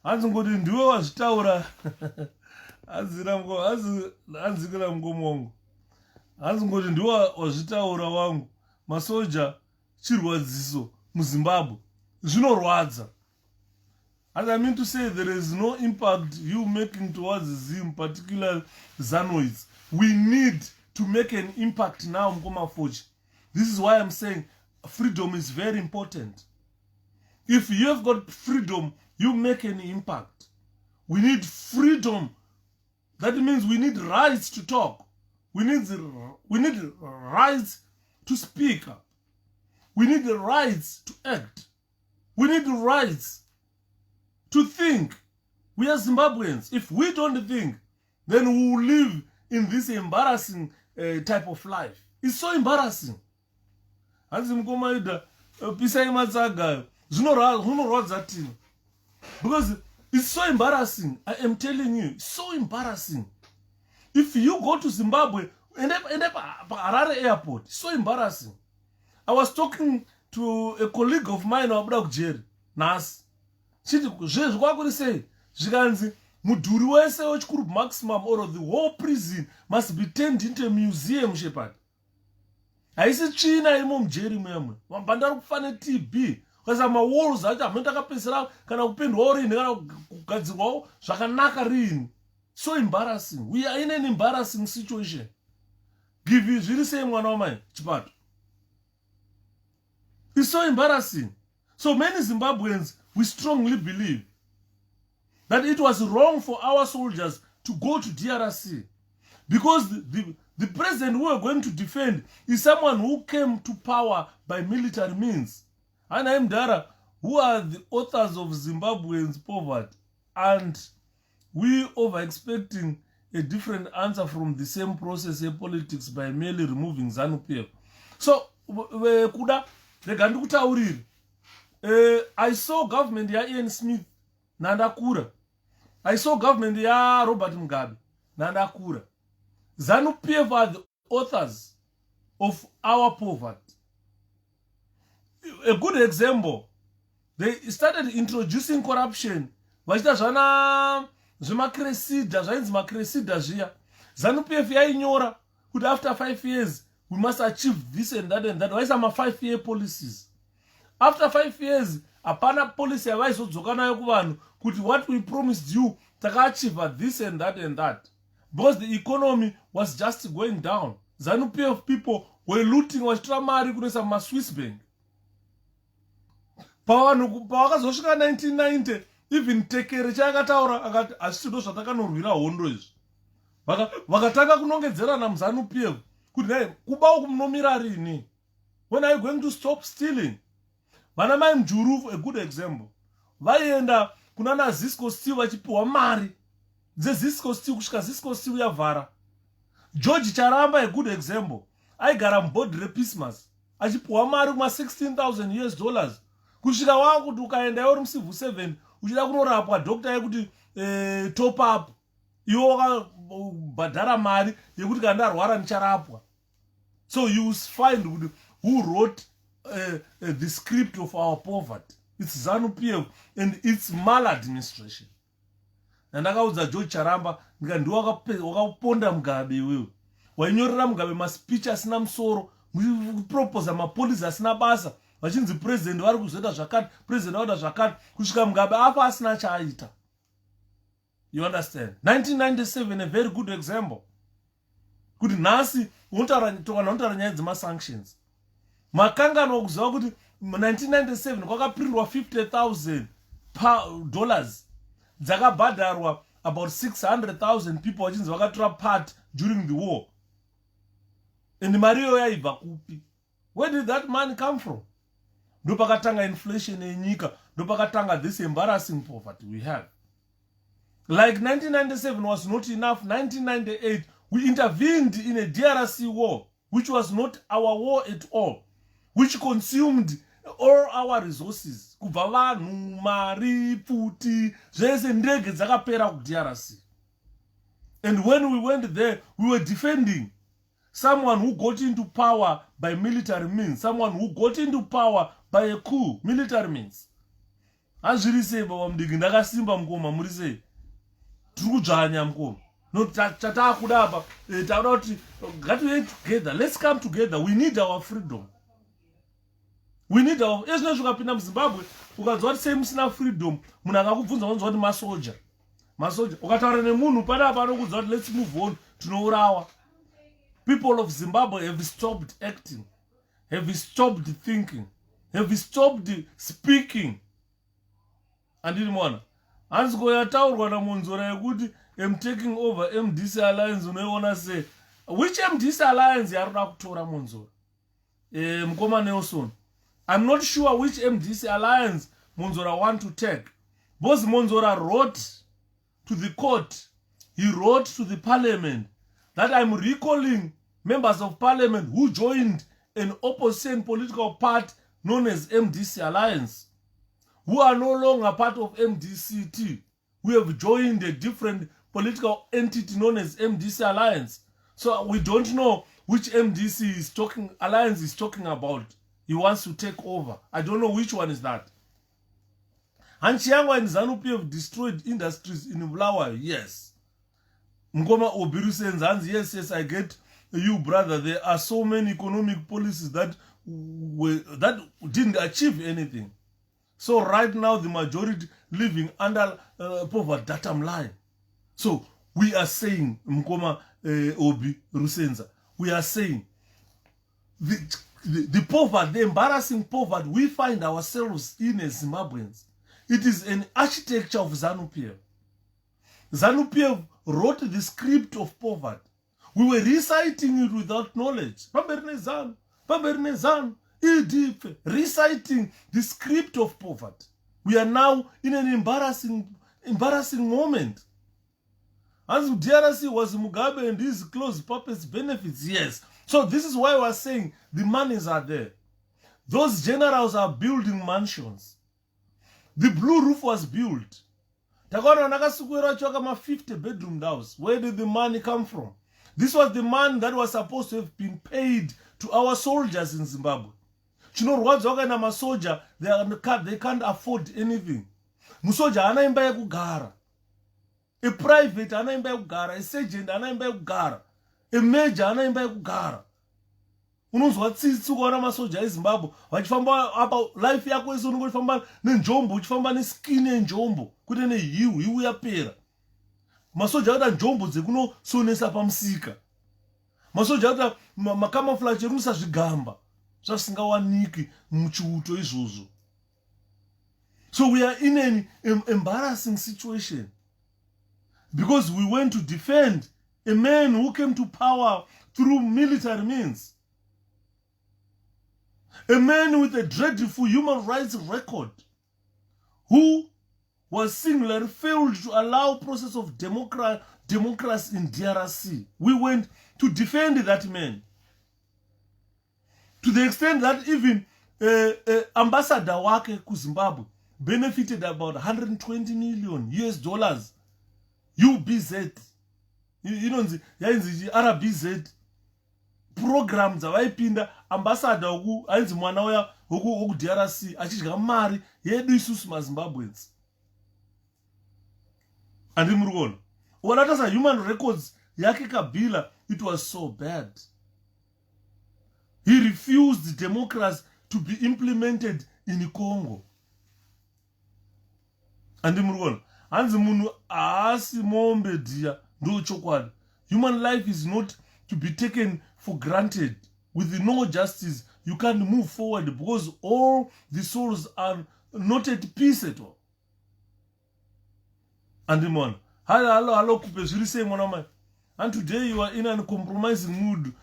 Hanzi ngoti ndiwe wazvitaura. Hanzikira mgomo wangu. Hanzi ngoti ndiwe wazvitaura wangu. Masoja chirwadziso muZimbabwe zvinorwadza. As I mean to say, there is no impact you making towards Zim, particular Zanoids. We need to make an impact now, Mkoma Forge. This is why I'm saying freedom is very important. If you have got freedom you make an impact. We need freedom. That means we need rights to talk. We need rights to speak up. We need the rights to act. We need the rights to think. We are Zimbabweans. If we don't think, then we will live in this embarrassing type of life. It's so embarrassing. Because it's so embarrassing. I am telling you, it's so embarrassing. If you go to Zimbabwe, end up Harare airport, it's so embarrassing. I was talking to a colleague of mine, 𝗙𝗿𝗲𝗀𝗃, Nas. She say, Mudhuri wese 𝗙𝗿𝗲𝗃𝗰𝗵𝗶 or the whole prison must be turned into a museum, Shepherd. Haisi tsvina irimo mujeri memwe. Mabhandari kufane TB. Kwasa walls acho hamuna takapesera kana kupendwa rini kana kugadzirwawo zvakanaka rini. So embarrassing. We are in an embarrassing situation. Give you zviri sei mwana wamai chipato. It's so embarrassing. So many Zimbabweans, we strongly believe that it was wrong for our soldiers to go to DRC because the president who we're going to defend is someone who came to power by military means. And I'm Dara, who are the authors of Zimbabweans' poverty. And we over-expecting a different answer from the same process of politics by merely removing ZANU-PF. So, I saw government ya Ian Smith Nandakura. I saw government ya Robert Mugabe Nandakura. ZANU-PF are the authors of our poverty. A good example, they started introducing corruption. Vachita zvana zvemakresida zvainzi makresida zviya. ZANU-PF yainyora kuti after 5 years we must achieve this and that and that. Vaisa ma 5-year policies. After 5 years, apana policy yavaizodzoka nayo kuvanhu kuti what we promised you takaachieve this and that and that. Because the economy was just going down. ZANU-PF people were looting vachitora mari kunoisa muma-Swiss bank. Pavakazosvika 1990, even Tekere chakataura akati hazvisi ndo zvatakanorwira hondo izvi. Vakatanga kunongedzerana muZANU-PF kuti nai kubawo kumunomira rini. When are you going to stop stealing? Vana mai Mujuru, a good example. Vaienda kunana Zisco Steel vachipiwa mari. Zisco Steel kusvika Zisco Steel yavhara. George Charamba, a good example. Aigara mubhodhi rePismas achipiwa mari kuma $16,000 kusvika wakuti ukaenda uri mucivil 7 uchida kunorapwa doctor yekuti top up iwo wakabhadhara mari yekuti kana ndarwara ndicharapwa. So you find who wrote the script of our poverty. It's ZANU-PF and its maladministration. Ndakaudza George Charamba ndika ndiwo wakaponda Mugabe iwewe. Wainyorera Mugabe maspeech asina musoro, proposa mapolisi asina basa. Vachinzi president vari kuzoita zvakati, president vaida zvakati, kusvika Mugabe apa asina chaaita. You understand? 1997, a very good example. Kuti nhasi unotaura nyaya dzema-sanctions. Makangano okuziva kuti 1997 kwakaprintwa $50,000 dzakabhadharwa about 600,000 people vachinzi vakatora part during the war. And mari iyoyo yaibva kupi? Where did that money come from? Ndopakatanga inflation yenyika, ndopakatanga this embarrassing poverty we have. Like 1997 was not enough, 1998 we intervened in a DRC war, which was not our war at all, which consumed all our resources. Kubva vanhu, mari, pfuti, zvese ndege dzakapera ku DRC. And when we went there, we were defending someone who got into power by military means, someone who got into power by a coup, military means. Hazviri sei baba mudiki, ndakasimba mukoma, muri sei? Tiri kudzvanya mukoma. No, chataakuda apa, takuda kuti ngatiuye together. Let's come together. We need our freedom. We need our... Ezvino zvikapinda muZimbabwe, ukadzwa kuti sei musina freedom, munhu akakubvunza unonzwa kuti masoja. Masoja. Ukataura nemunhu panapa anokudza kuti let's move on, tinourawa. People of Zimbabwe have stopped acting, have stopped thinking, have stopped speaking. andiri mwana hanzi koyataurwa namunzora yekuti am taking over MDC alliance unoiona sei which MDC alliance yaruda kutora munzora mukoma Nelson I'm not sure which MDC alliance Munzora want to take because Munzora wrote to the court, he wrote to the parliament that I'm recalling members of parliament who joined an opposition political party known as MDC Alliance, who are no longer part of MDCT, who have joined a different political entity known as MDC Alliance. So we don't know which MDC is talking, alliance is talking about. He wants to take over. I don't know which one is that. Hanchiangwa and ZANU-PF destroyed industries in Bulawayo. Yes. Mkoma Obiru yes, I get you, brother. There are so many economic policies that didn't achieve anything. So right now, the majority living under poverty datum line. So we are saying, Mkoma Obi Rusenza, we are saying the poverty, the embarrassing poverty we find ourselves in as Zimbabweans, it is an architecture of ZANU-PF. ZANU-PF wrote the script of poverty. We were reciting it without knowledge. Reciting the script of poverty. We are now in an embarrassing moment. As DRC was Mugabe and his close purpose benefits, yes. So this is why we are saying the monies are there. Those generals are building mansions. The blue roof was built. 50-bedroom house. Where did the money come from? This was the money that was supposed to have been paid to our soldiers in Zimbabwe. You know what's na soldier? They can't afford anything. Musoja ana imba kugara. A private ana imba kugara. A sergeant ana imba kugara. A major ana imba kugara. Unonzwa tsitsi kuona masoja eZimbabwe vachifamba apa life yako yese unongofamba nenjombo uchifamba neskin yenjombo kuti hiu yapera. Masoja ada njombo dzekunosonesa pamusika. Masoja ada makamaflaje rusa zvigamba zvasingawaniki muchiuto izvozvo. So we are in an embarrassing situation because we went to defend a man who came to power through military means. A man with a dreadful human rights record who was singularly failed to allow process of democracy in DRC. We went to defend that man. To the extent that even ambassador wake ku Zimbabwe benefited about $120 million US. UBZ. You know, RBZ. Programs avaipinda ambassador woku ainzi mwana uya woku DRC achidya mari yedu isusu maZimbabweans. Andi murikuona wanatasa human records yake Kabila, it was so bad. He refused democracy to be implemented in Congo. Andi murikuona hanzi munhu aasi mombe dia ndo chokwadi. Human life is not to be taken for granted. With no justice, you can't move forward because all the souls are not at peace at all. And the man, hello, and today you are in a compromising mood,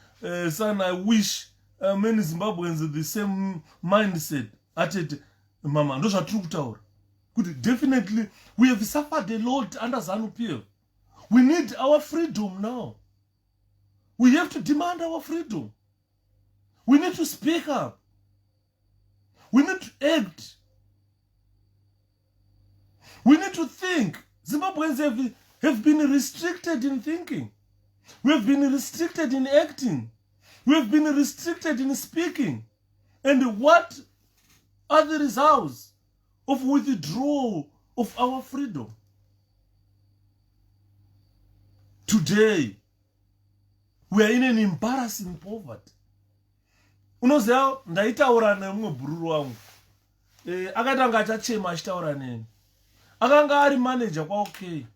son. I wish many Zimbabweans have the same mindset. At it, Mama, those are true tower. Definitely, we have suffered a lot under ZANU-PF. We need our freedom now. We have to demand our freedom. We need to speak up. We need to act. We need to think. Zimbabweans have been restricted in thinking. We have been restricted in acting. We have been restricted in speaking. And what are the results of withdrawal of our freedom? Today, we are in an embarrassing poverty. Unoziva ndaitaura nemumwe bhururu wangu. Akatanga achachema achitaura neni. Akanga ari manager kwa OK.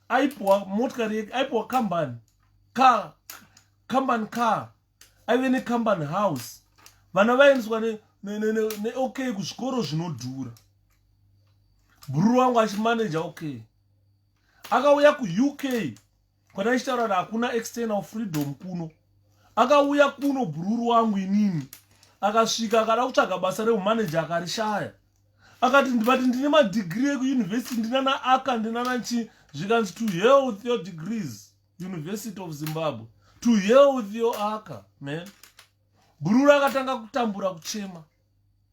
Aipuwa motikari yake, aipuwa company car. Aive ne company house. Vana vaendeswa ne OK kuzvikoro zvinodhura. bhururu wangu achimanager okay. Akauya ku-UK kwandachitaura kuti hakuna external freedom kuno. Akauya kuno bhururu wangu inini akasvika akada kutsvaga basa reumanager akarishaya. Akati ndine madegree ekuyunivhesiti ndinana aka ndinana chi zvikanzi to hell with your degrees, University of Zimbabwe, to hell with your aka man. Bhururu akatanga kutambura kuchema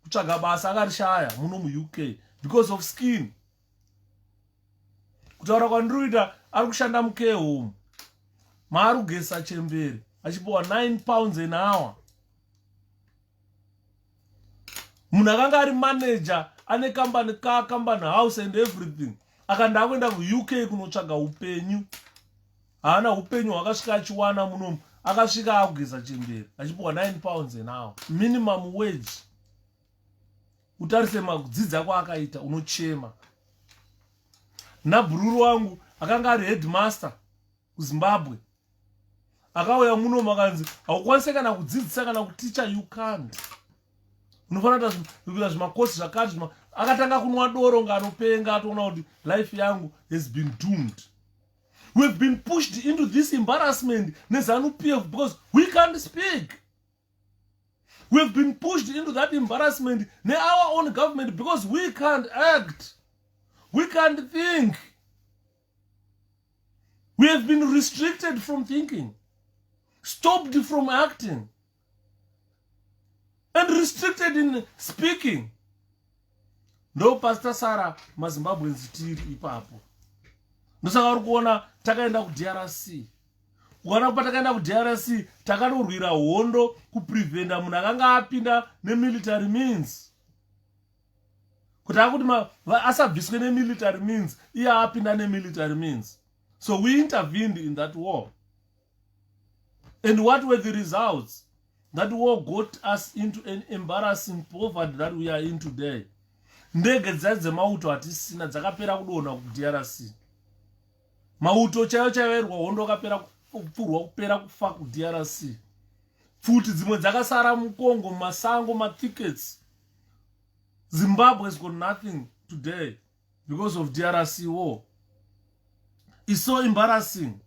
kutsvaga basa akarishaya muno mu-UK because of skin. Kutaura kwandinoita ari kushanda mukare home maari kugesa chembere achipiwa 9 pounds an hour. Munhu akanga ari manager ane company house and everything akanda akuenda ku-UK kunotsvaga upenyu. Haana upenyu hwakasvika achiwana munomu, akasvika akugesa chembere achipiwa 9 pounds an hour minimum wage. Utarise makudzidza kwaakaita unochema. Nabhururu wangu akanga ari headmaster kuZimbabwe akauya muno makanzi haukwanise kana kudzidzisa kana kuticha, you can't. Unofanira kuita zvimakosi zvakati. Akatanga kunwa doro nganopenga atoona kuti life yangu has been doomed. We have been pushed into this embarrassment neZANU-PF because we can't speak. We have been pushed into that embarrassment ne our own government because we can't act. We can't think. We have been restricted from thinking, stopped from acting, and restricted in speaking. No Pastor Sarah maZimbabweans tiri ipapo. Ndosaka uri kuona takaenda ku-DRC. Ukaona patakaenda ku-DRC takanyorwira hondo kupreventa munhu akanga apinda nemilitary means. Kuti akuti asabviswe nemilitary means, iye apinda nemilitary means. So we intervened in that war. And what were the results? That war got us into an embarrassing poverty that we are in today. Ndege dzemauto hatisina dzakapera kudonha ku-DRC. Mauto chaiyo chaiverwa hondo akapera kupfurwa kupera kufa ku-DRC. Futi dzimwe dzakasara mukongo, masango, mathickets. Zimbabwe has got nothing today because of DRC war. It's so embarrassing.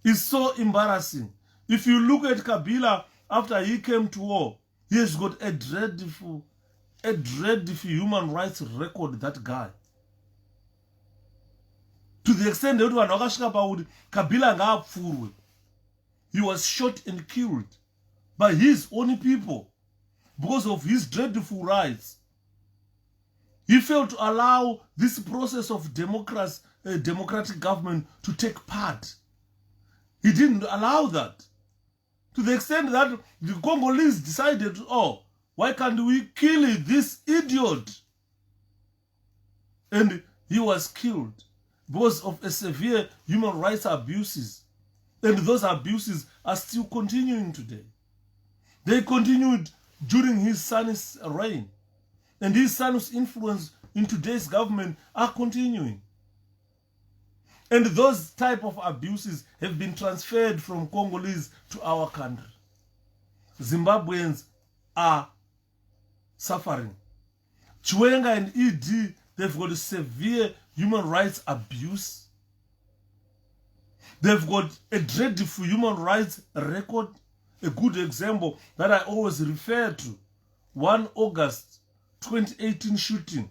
It's so embarrassing. If you look at Kabila after he came to war, he has got a dreadful human rights record, that guy. To the extent that vanhu vakasvika pakuti Kabila ngaapfurwe. He was shot and killed by his own people because of his dreadful rights. He failed to allow this process of democratic government to take part. He didn't allow that. To the extent that the Congolese decided, oh, why can't we kill this idiot? And he was killed because of a severe human rights abuses. And those abuses are still continuing today. They continued during his son's reign. And his son's influence in today's government are continuing. And those type of abuses have been transferred from Congolese to our country. Zimbabweans are suffering. Chiwenga and ED, they've got a severe human rights abuse. They've got a dreadful human rights record. A good example that I always refer to, 1 August 2018 shooting.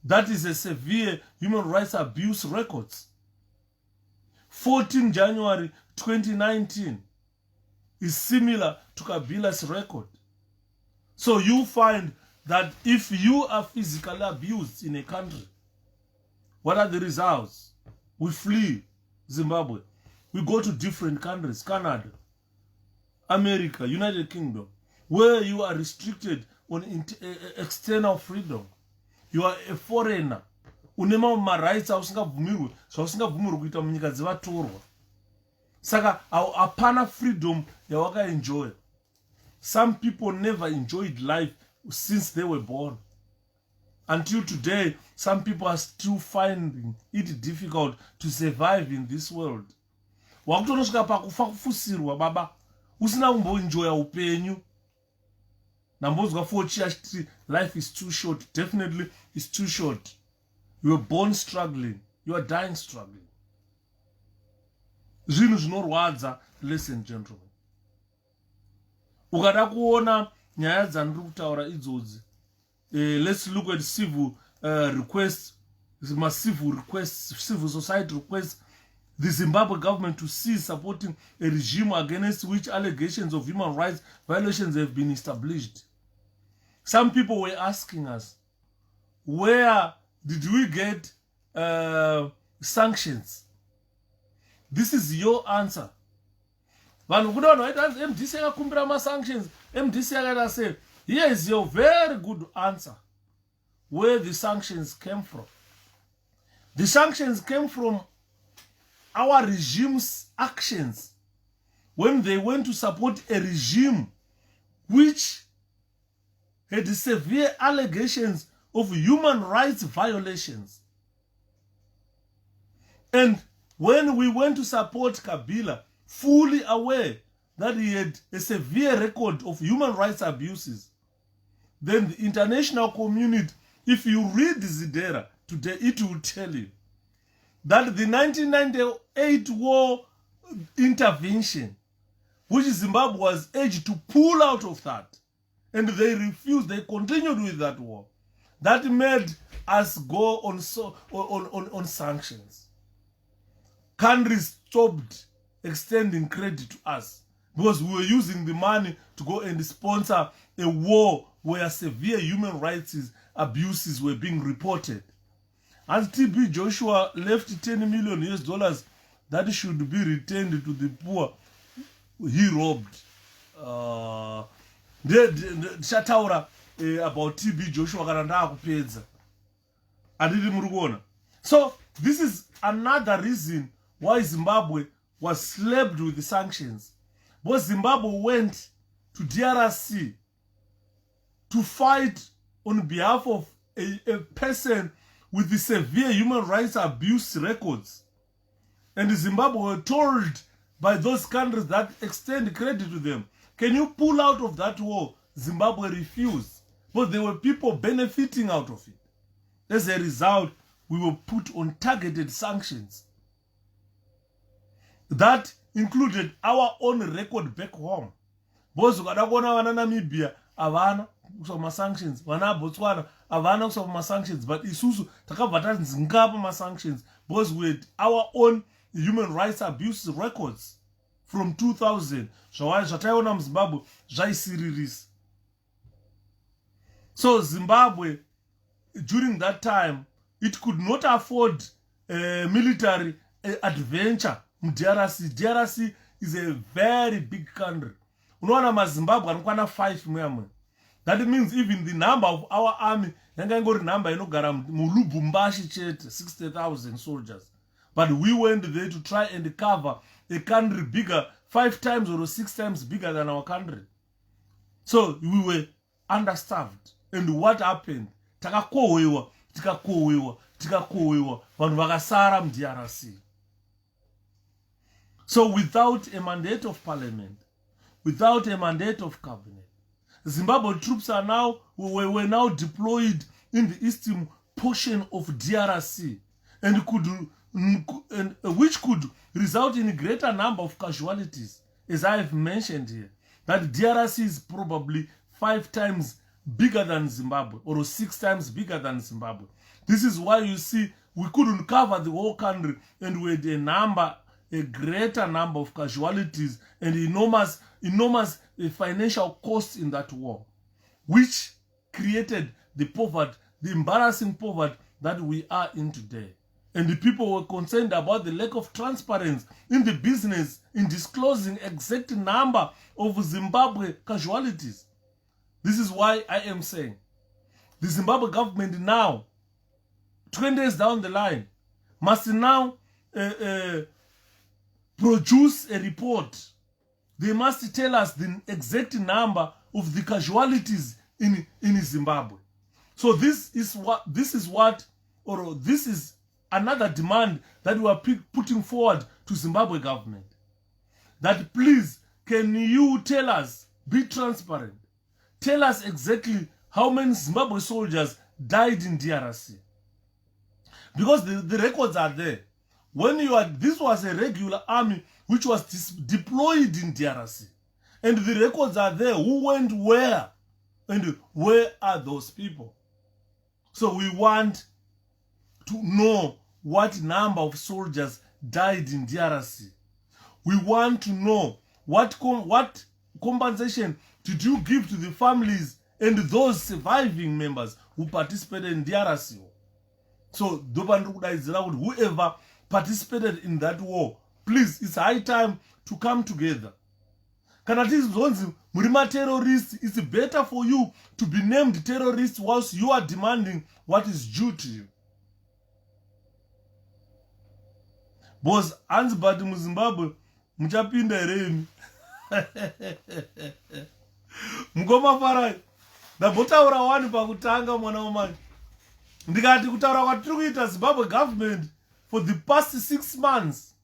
That is a severe human rights abuse record. 14 January 2019 is similar to Kabila's record. So you find that if you are physically abused in a country, what are the results? We flee Zimbabwe. We go to different countries, Canada, America, United Kingdom, where you are restricted on external freedom. You are a foreigner. Unema marights ausingabvumirwe zvausingabvumirwe kuita munyika dzevatorwa. Saka hapana freedom yawakaenjoy. Some people never enjoyed life since they were born. Until today, some people are still finding it difficult to survive in this world. Wakutonosvika pakufa kufusirwa baba, usina kumboenjoya upenyu. Nambozwa for life is too short. Definitely it's too short. You were born struggling. You are dying struggling. Zvinhu zvinorwadza, ladies and gentlemen. Ukada kuona nyaya dzandiri kutaura idzodzi. Let's look at civil requests, civil requests, civil society requests the Zimbabwe government to cease supporting a regime against which allegations of human rights violations have been established. Some people were asking us, where did we get sanctions? This is your answer. Sanctions. MDC here is your very good answer. Where the sanctions came from. The sanctions came from our regime's actions when they went to support a regime which had severe allegations of human rights violations. And when we went to support Kabila, fully aware that he had a severe record of human rights abuses, then the international community, if you read Zidera today, it will tell you that the 1998 war intervention, which Zimbabwe was urged to pull out of that, and they refused, they continued with that war. That made us go on sanctions. Countries stopped extending credit to us because we were using the money to go and sponsor a war where severe human rights abuses were being reported. As TB Joshua left $10 million that should be returned to the poor, he robbed. Shataura about TB Joshua Karanda kupedza. Adidi murugona. So this is another reason why Zimbabwe was slapped with the sanctions. Because Zimbabwe went to DRC to fight on behalf of a person with the severe human rights abuse records. And Zimbabwe were told by those countries that extend credit to them, can you pull out of that war? Zimbabwe refused. But there were people benefiting out of it. As a result, we were put on targeted sanctions. That included our own record back home. Because Namibia, Havana, some sanctions, Wana Botswana, Havana, some sanctions, but Isusu, Takavatan, Zingaba sanctions, because we had our own human rights abuse records from 2000. Zimbabwe, so Zimbabwe, during that time, it could not afford a military adventure. DRC is a very big country. Zimbabwe and 5 million. That means even the number of our army, number 60,000 soldiers. But we went there to try and cover a country bigger, 5 times or 6 times bigger than our country. So we were understaffed. And what happened? Tikakowewa, vanhu vakasara muDRC. So without a mandate of parliament, without a mandate of cabinet, Zimbabwe troops are were now deployed in the eastern portion of DRC, and which could result in a greater number of casualties, as I have mentioned here. That DRC is probably 5 times bigger than Zimbabwe, or 6 times bigger than Zimbabwe. This is why you see we couldn't cover the whole country, and we had a greater number of casualties and enormous financial costs in that war, which created the poverty, the embarrassing poverty that we are in today. And the people were concerned about the lack of transparency in the business in disclosing exact number of Zimbabwe casualties. This is why I am saying the Zimbabwe government now, 20 years down the line, must now produce a report. They must tell us the exact number of the casualties in Zimbabwe. So this is another demand that we are putting forward to Zimbabwe government. That please, can you tell us, be transparent, tell us exactly how many Zimbabwe soldiers died in DRC. Because the records are there. This was a regular army which was deployed in DRC. And the records are there. Who went where? And where are those people? So we want to know what number of soldiers died in DRC. We want to know what compensation did you give to the families and those surviving members who participated in DRC. So whoever participated in that war, please, it's high time to come together. Terrorists, it's better for you to be named terrorists whilst you are demanding what is due to you. Boss, Ansbad Zimbabwe, muchapinda remi. Mgoma farai. Ndabotaura wani pakutanga mwana wamani. Ndikati kutaura kwatiri kuita Zimbabwe government for the past 6 months.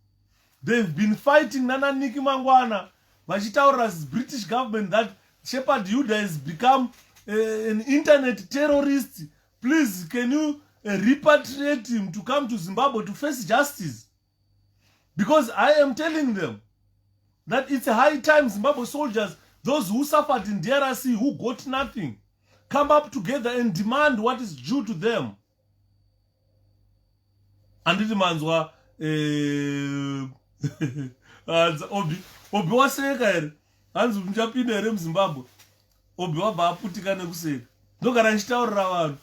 They've been fighting Nana Niki Mangwana. Vachitaura British government that Shepherd Yuda has become an internet terrorist. Please, can you repatriate him to come to Zimbabwe to face justice? Because I am telling them that it's a high time Zimbabwe soldiers, those who suffered in DRC, who got nothing, come up together and demand what is due to them. And it manzwa Obi waseka ere hanzi mchapinda ere muZimbabwe Obi wabva aputika nekuseka ndogara ndichitaurira vanhu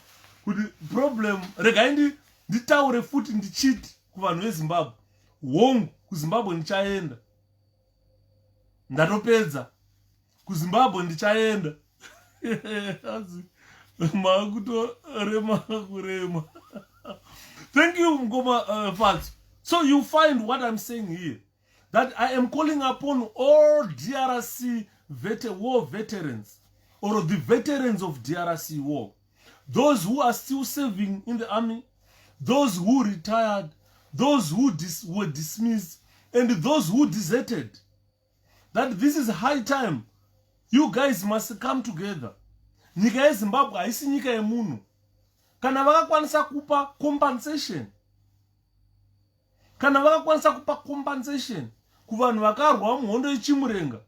kuti problem regai nditaure futi ndichiti kuvanhu veZimbabwe hongu kuZimbabwe ndichaenda ndatopedza kuZimbabwe ndichaenda hanzi makutorema kurema. Thank you, Mgoma Fats. So you find what I'm saying here, that I am calling upon all DRC war veterans, or the veterans of DRC war, those who are still serving in the army, those who retired, those who were dismissed, and those who deserted, that this is high time. You guys must come together. Nyika yeZimbabwe haisi nyika yemunhu. Kana vakakwanisa kupa compensation. Kana vakakwanisa kupa compensation kuvanhu vakarwa muhondo yechimurenga,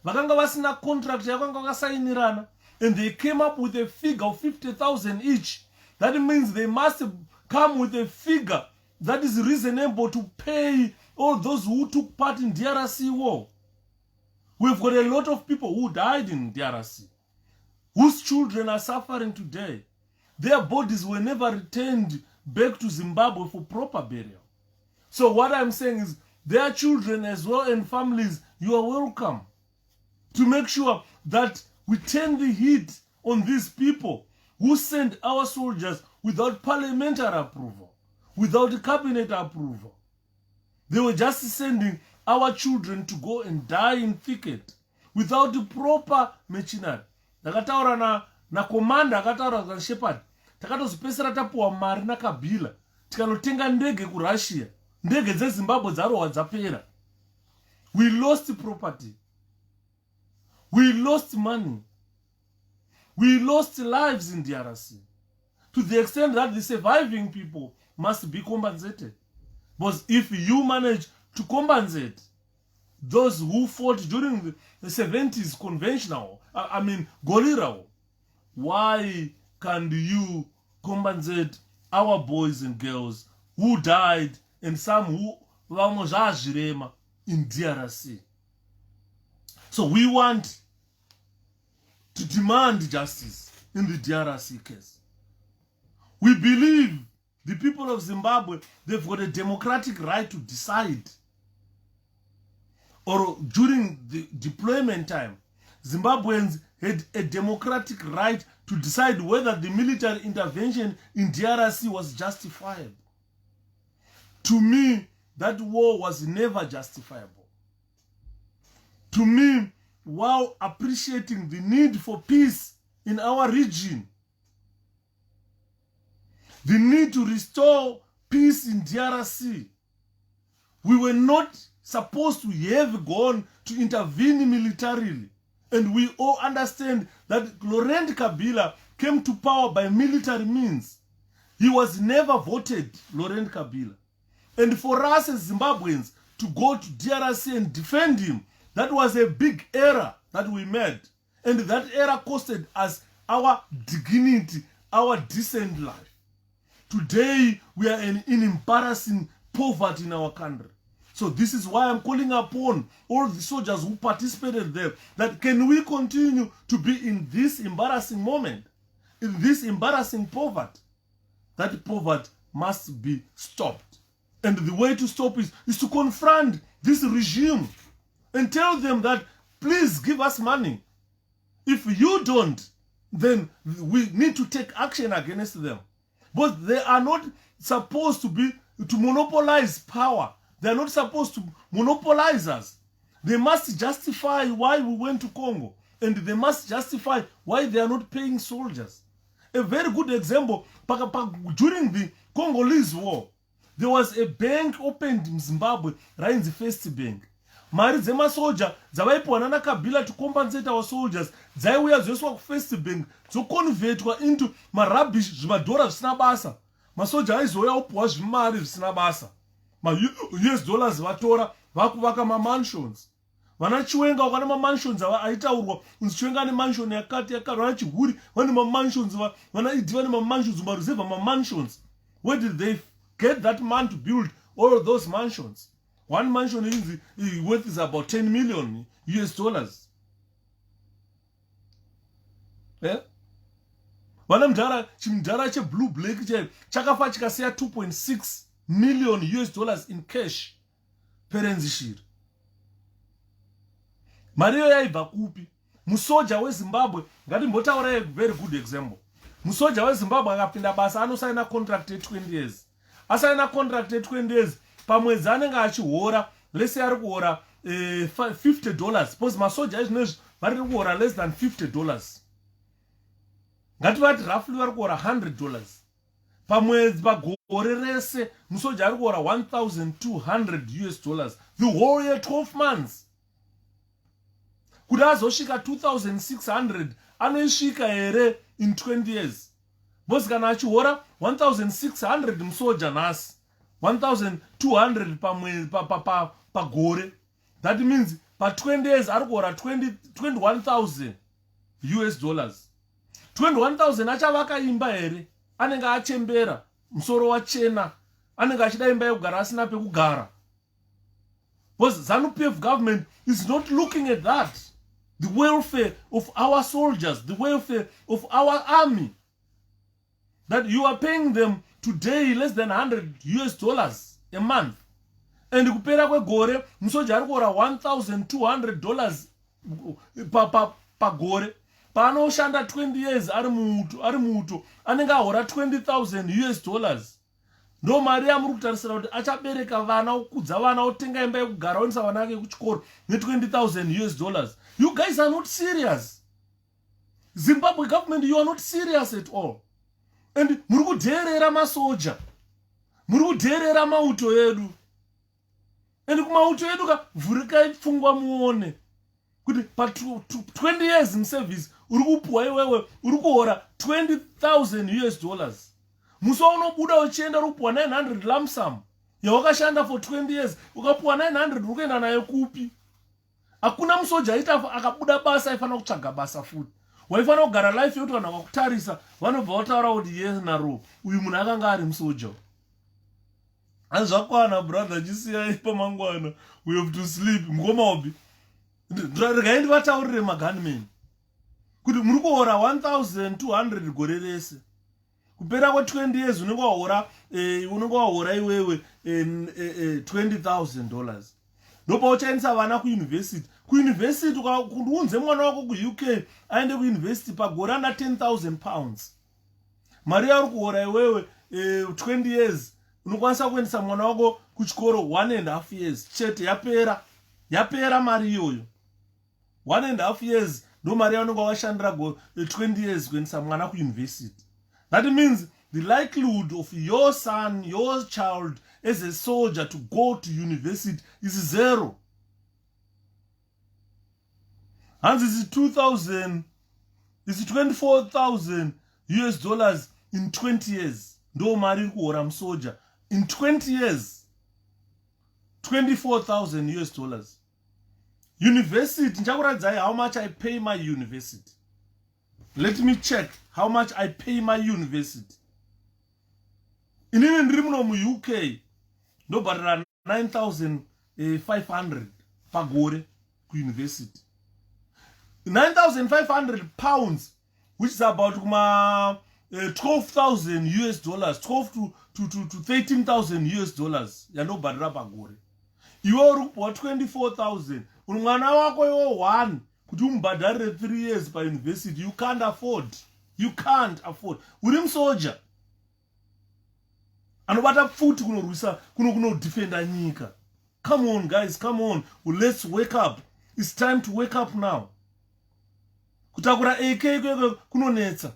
vakanga vasina contract yakanga vakasainirana, and they came up with a figure of 50,000 each. That means they must come with a figure that is reasonable to pay all those who took part in DRC war. We've got a lot of people who died in DRC, whose children are suffering today. Their bodies were never returned back to Zimbabwe for proper burial. So what I'm saying is, their children as well and families, you are welcome to make sure that we turn the heat on these people who send our soldiers without parliamentary approval, without cabinet approval. They were just sending our children to go and die in thicket without the proper machinery. Takataura na commander akataura kwa Shepherd, takatozopesera tapuwa mari na Kabila, tikanotenga ndege ku Russia, ndege dzeZimbabwe dzarohwa dzapera. We lost property. We lost money. We lost lives in DRC, to the extent that the surviving people must be compensated. But if you manage to compensate those who fought during the 70s conventional, guerrilla, why can't you compensate our boys and girls who died and some who 𝗔𝗿𝗰𝗵𝗶𝘁𝗺 in DRC? So we want to demand justice in the DRC case. We believe the people of Zimbabwe, they've got a democratic right to decide. Or during the deployment time, Zimbabweans had a democratic right to decide whether the military intervention in DRC was justified. To me, that war was never justifiable. To me, while appreciating the need for peace in our region, the need to restore peace in DRC, we were not supposed to have gone to intervene militarily And we all understand that Laurent Kabila came to power by military means. He was never voted, Laurent Kabila. And for us as Zimbabweans to go to DRC and defend him, that was a big error that we made. And that error costed us our dignity, our decent life. Today, we are in embarrassing poverty in our country. So this is why I'm calling upon all the soldiers who participated there, that can we continue to be in this embarrassing moment, in this embarrassing poverty? That poverty must be stopped. And the way to stop is to confront this regime and tell them that, please give us money. If you don't, then we need to take action against them. But they are not supposed to monopolize power. They are not supposed to monopolize us. They must justify why we went to Congo. And they must justify why they are not paying soldiers. A very good example, during the Congolese war, there was a bank opened in Zimbabwe, right, the First Bank. Mari dzema soldier dzavaipiwana na Kabila to compensate our soldiers dzaiuya dzoiswa ku First Bank dzoconvertwa into marubbish zvimadhora zvisina basa. Masoja aizoya opuwa zvimari zvisina basa. US dollars vatora vakuvaka mamansions. Vana Chiwenga vakana mamansions aitaurwa kunzi Chiwenga ane mansion yakati yakati. Vana Chihuri vane mamansions, vana Idi vane mamansions, Maruzeva mamansions. Where did they get that man to build all of those mansions? One mansion worth is about 10 million US dollars. Yeah? Vana chimdara che blue black chakafa chikasiya 2.6 million US dollars in cash. Perenzishiri. Mario yaibva kupi? Musoja weZimbabwe, ngatimbotaura a very good example. Musoja weZimbabwe akapinda basa anosaina contract 20 years. Asaina contract 20 years. Pamwedzi anenge achihora, lese ari kuhora $50. Because masoja ezvinezvi vari kuhora less than $50. Ngativati roughly vari kuhora $100. Pamwedzi pagore rese musoja ari kuhora $1,200 US dollars. The whole year 12 months. Kuti azosvika 2,600 anoisvika here in 20 years. Because kana achihora 1,600 musoja nhasi, 1,200 pagore. That means pa 20 years ari kuhora 21,000 US dollars. 21,000 achavaka imba here, anenge achembera, musoro wachena, anenge achida imba yekugara asina pekugara. Because ZANU-PF government is not looking at that. The welfare of our soldiers, the welfare of our army. That you are paying them today less than $100 US dollars a month. And kupera kwegore musoja ari kuhora $1,200 pagore. Paanoshanda 20 years ari muto anenge ahora 20,000 US dollars. Ndo mari yamuri kutarisira kuti achabereka vana, okudza vana, otenga imba yekugara, oendesa vana vake kuchikoro ne$20,000 US dollars. You guys are not serious. Zimbabwe government, you are not serious at all. And muri kudherera masoja, muri kudherera mauto edu. And kumauto edu kavhurikai pfungwa muone kuti pa 20 years in service uri kupuwa iwewe uri kuhora 20,000 US dollars. Muso unobuda uchienda rupuwa 900 lump sum yawakashanda for 20 years ukapuwa 900 ukaenda nayo kupi? Hakuna musoja akabuda basa aifana kutsvaga basa futi. Waifana kugara life yokuti vanhu vakakutarisa vanobva vataura kuti yes naro uyu munhu akanga ari musoja. Asi zvakwana brother, chisiyai pamangwana, we have to sleep. Ngomaobi regai ndivataurire magunmen kuti muri kuhora 1,200 gore rese. Kupera kwa 20 years unenge wahora iwewe $20,000. Ndopa uchaendesa vana kuuniversity. Kuuniversity kundiunze mwana wako kuUK aende kuuniversity pagore under 10,000 pounds. Mari ari kuhora iwewe 20 years unokwanisa kuendesa mwana wako kuchikoro 1.5 years. Chete yapera mari iyoyo. 1.5 years ndo mari yaunenge washandira 20 years kuendesa mwana kuuniversity. That means the likelihood of your son, your child as a soldier to go to university is 0. And this is 2,000, this is 24,000 US dollars in 20 years. No marine or soldier. In 20 years, 24,000 US dollars. University, how much I pay my university. Let me check how much I pay my university. In even UK, nobody 9,500 pagore university. 9,500 pounds, which is about 12,000 US dollars, 12 to 13,000 US dollars. Ya nobody pagore. You are 24,000. Unmwana wako yo one. Could you mbadare 3 years by university? You can't afford. You can't afford. Urim soldier. And what up food kuno defend nyika. Come on, guys, come on. Well, let's wake up. It's time to wake up now. Kutakura AK kuno netsa.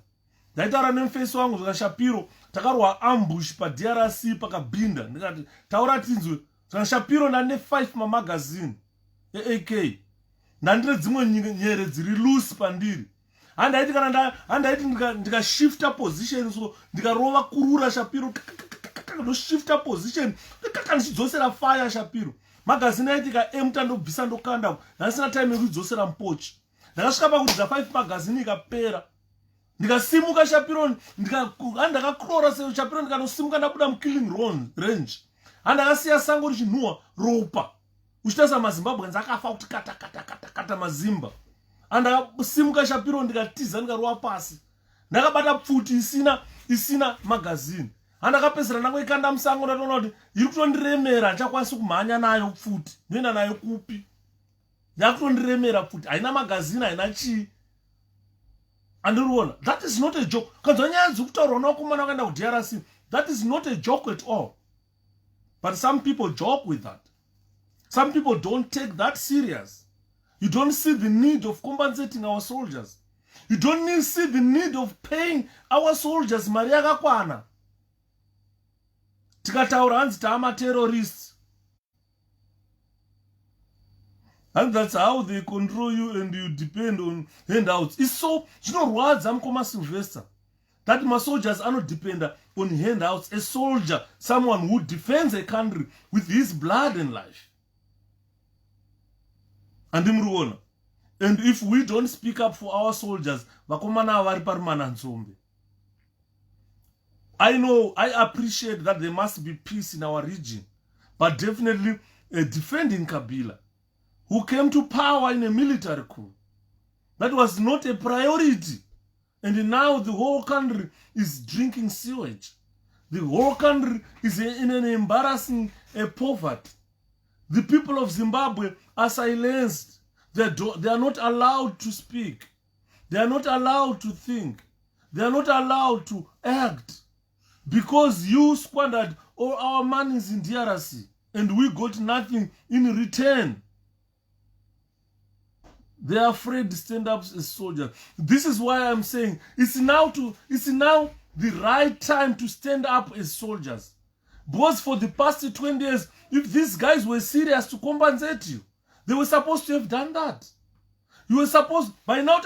Daitara nemface wangu zaka Shapiro takarwa ambush pa DRC pakabinda. Ndikati taura tinzwe zaka Shapiro nane 5 ma magazine. AK. Nandire dzimwe nyere dziri loose pandiri. Handaiti kana handaiti ndika shifta position so ndikarova kurura Shapiro no shifta position ndichidzosera fire Shapiro. Magazine aiti ka empty ndobvisa ndokanda. Ndasina time yekudzosera mpochi. Ndakasvika pakuti za 5 magazine ikapera. Ndikasimuka Shapiro ndakakrora se Shapiro ndikanosimuka ndabuda mukilling range. Handakasiya sango richinhuwa ropa. Uchitasa maZimbabweans akafa kuti kata mazimba. Andakasimuka Shapiro ndikatiza ndikarowa pasi. Ndakabata pfuti isina magazine. Handakapesera ndakoikanda musango ndatoona kuti iri kutondiremera ndichakwanisa kumhanya nayo pfuti. Ndoenda nayo kupi? Ndakutondiremera pfuti. Haina magazine, haina chii. Andiriona. That is not a joke. Kanzwa nyaya dzokutaurwa nakomana wakaenda kuDRC. That is not a joke at all. But some people joke with that. Some people don't take that serious. You don't see the need of compensating our soldiers. You don't see the need of paying our soldiers mari yakakwana. Tikataura hanzi taama terrorists. And that's how they control you and you depend on handouts. It's so, zvinorwadza mukoma Sylvester. That my soldiers are not dependent on handouts. A soldier, someone who defends a country with his blood and life. And if we don't speak up for our soldiers, I know, I appreciate that there must be peace in our region, but definitely defending Kabila, who came to power in a military coup, that was not a priority. And now the whole country is drinking sewage. The whole country is in an embarrassing poverty. The people of Zimbabwe are silenced. They are not allowed to speak. They are not allowed to think. They are not allowed to act. Because you squandered all our monies in DRC and we got nothing in return. They are afraid to stand up as soldiers. This is why I'm saying it's now the right time to stand up as soldiers. Because for the past 20 years, if these guys were serious to compensate you, they were supposed to have done that. You were supposed, by now,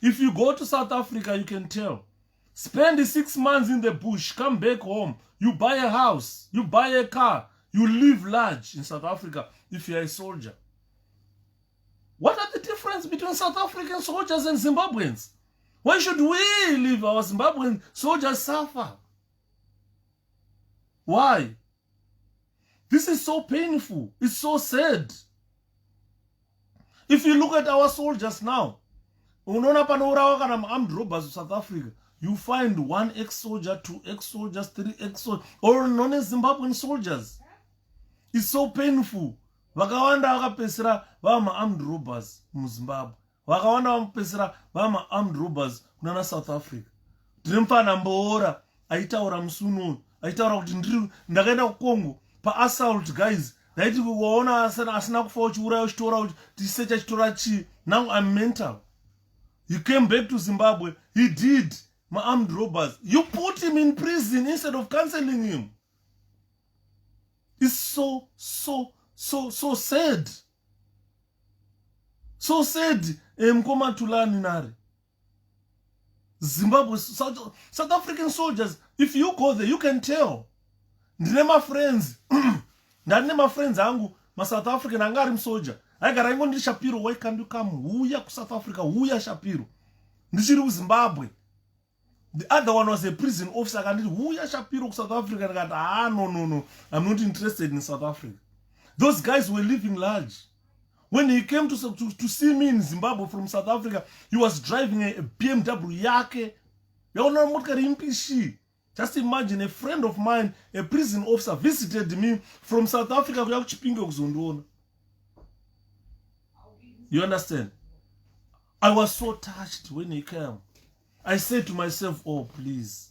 if you go to South Africa, you can tell. Spend 6 months in the bush, come back home. You buy a house, you buy a car, you live large in South Africa if you're a soldier. What are the difference between South African soldiers and Zimbabweans? Why should we leave our Zimbabwean soldiers suffer? Why? This is so painful. It's so sad. If you look at our soldiers now, armed robbers of South Africa, you find 1 ex-soldier, 2 ex-soldiers, 3 ex-soldiers, all known as Zimbabwean soldiers. It's so painful. Vakawanda vakapesera vama armed robbers mu Zimbabwe. Vakawanda vakapesera vama armed robbers kunana South Africa. Tirimfana mboora aitaura musuno, aitaura kuti ndakaenda kuCongo pa assault guys. Daiti kuona asina kufa uchiuraya uchitora kuti tisecha chitora chi. Now I'm mental. He came back to Zimbabwe. He did my armed robbers. You put him in prison instead of cancelling him. It's so sad. So said 𝗙𝗿𝗰𝗵𝗶𝘁𝗃𝗿𝗀𝗀 nari. Zimbabwe, South African soldiers, if you go there, you can tell. Ndine my friends, ndine my friends angu, ma South African angari soldier. Aigara ingondiri Shapiro, why can't you come? Huya ku South Africa, huya Shapiro. Ndichiri Zimbabwe. The other one was a prison officer. Huya Shapiro ku South Africa. No. I'm not interested in South Africa. Those guys were living large. When he came to see me in Zimbabwe from South Africa, he was driving a BMW yake. Just imagine a friend of mine, a prison officer, visited me from South Africa. You understand? I was so touched when he came. I said to myself, oh, please.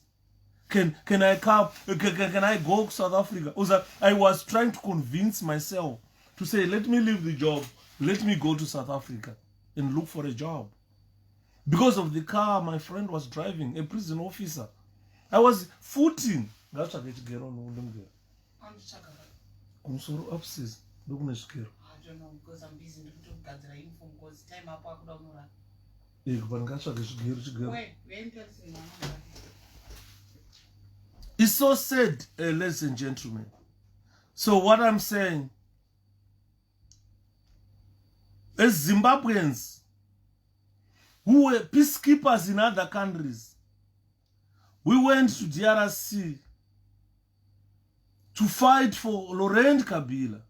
Can I come? Can I go to South Africa? I was trying to convince myself to say, let me leave the job. Let me go to South Africa and look for a job. Because of the car my friend was driving, a prison officer. I was footing. I don't know, because I'm busy to gather info because time up I don't know. It's so sad, ladies and gentlemen. So what I'm saying, as Zimbabweans who were peacekeepers in other countries, we went to DRC to fight for Laurent Kabila.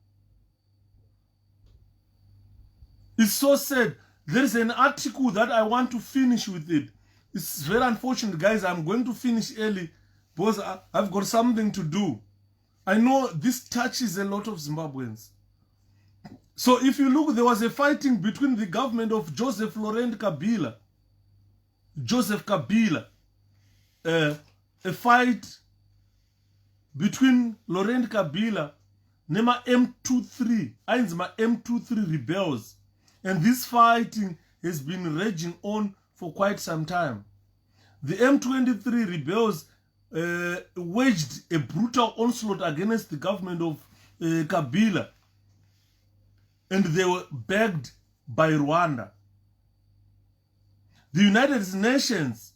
It's so sad. There is an article that I want to finish with it. It's very unfortunate, guys. I'm going to finish early because I've got something to do. I know this touches a lot of Zimbabweans. So if you look, there was a fighting between the government of Joseph Laurent Kabila. A fight between Laurent Kabila Nema M23, Ainsma M23 rebels. And this fighting has been raging on for quite some time. The M23 rebels waged a brutal onslaught against the government of Kabila, and they were backed by Rwanda. The United Nations,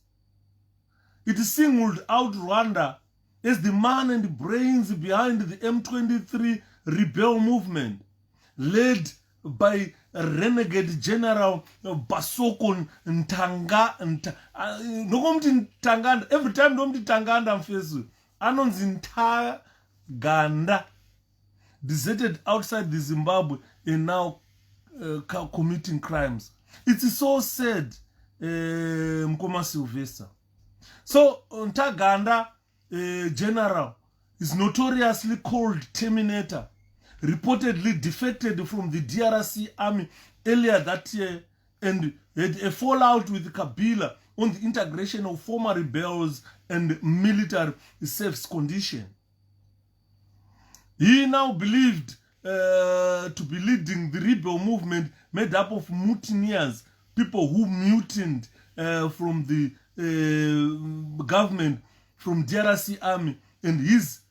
it singled out Rwanda as the man and brains behind the M23 rebel movement, led by renegade General Basoko Ntanga. Every time Nomdi Tanganda Mfesu, Anon's entire Ganda deserted outside the Zimbabwe and now committing crimes. It is so sad, 𝗙𝗿𝗰𝗵𝗶𝘁𝗃𝗿𝗀𝗀. So Ntaganda general is notoriously called Terminator, reportedly defected from the DRC army earlier that year and had a fallout with Kabila on the integration of former rebels and military service condition. He now believed to be leading the rebel movement made up of mutineers, people who mutinied from the government, from DRC army, and his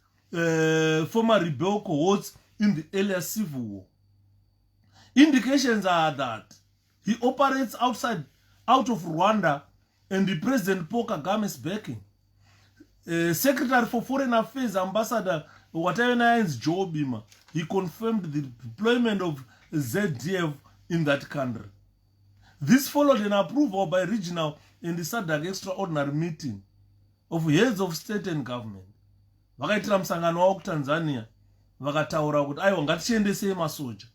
former rebel cohorts in the earlier civil war. Indications are that he operates out of Rwanda and the President Paul Kagame's backing. Secretary for Foreign Affairs, Ambassador 𝗙𝗿𝗲𝗀𝗀𝗀𝗀𝗃𝗍𝒻, he confirmed the deployment of ZDF in that country. This followed an approval by regional and the SADC extraordinary meeting of heads of state and government. Vakaitira musangano wavo kuTanzania, vakataura kuti aiwa ngatichiendesei masoja.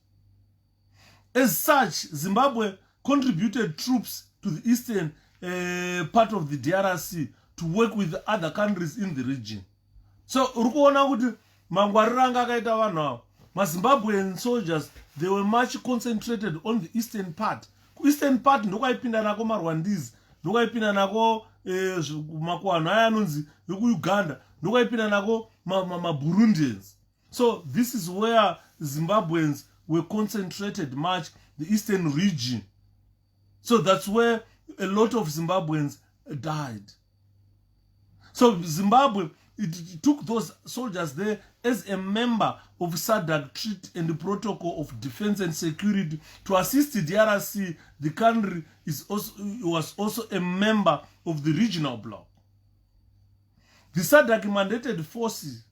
As such, Zimbabwe contributed troops to the eastern part of the DRC to work with other countries in the region. So, urikuona kuti mangwarira anga akaita vanhu ava, maZimbabwean soldiers, they were much concentrated on the eastern part. Eastern part ndokwaipinda nako maRwandese, ndokwaipinda nako makuvanhu aya anonzi vekuUganda, ndokwaipinda nako maBurundians. So this is where Zimbabweans were concentrated much, the eastern region. So that's where a lot of Zimbabweans died. So Zimbabwe it took those soldiers there as a member of SADC Treaty and the Protocol of Defense and Security to assist the DRC. The country was also a member of the regional bloc. The SADC mandated forces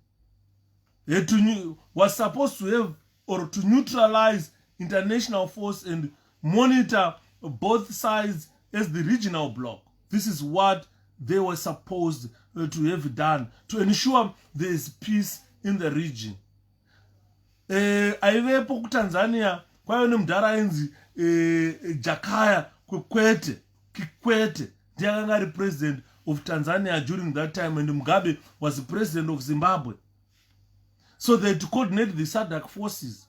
was supposed to have or to neutralize international force and monitor both sides as the regional bloc. This is what they were supposed to have done to ensure there is peace in the region. Aivepo kuTanzania kwayo nemudhara ainzi 𝗔𝗿𝗰𝗵𝗶𝗀𝗃𝗃𝗃𝗃𝗃 Kikwete ndiye akanga ari president of Tanzania during that time, and Mugabe was the president of Zimbabwe. So they had to coordinate the SADC forces.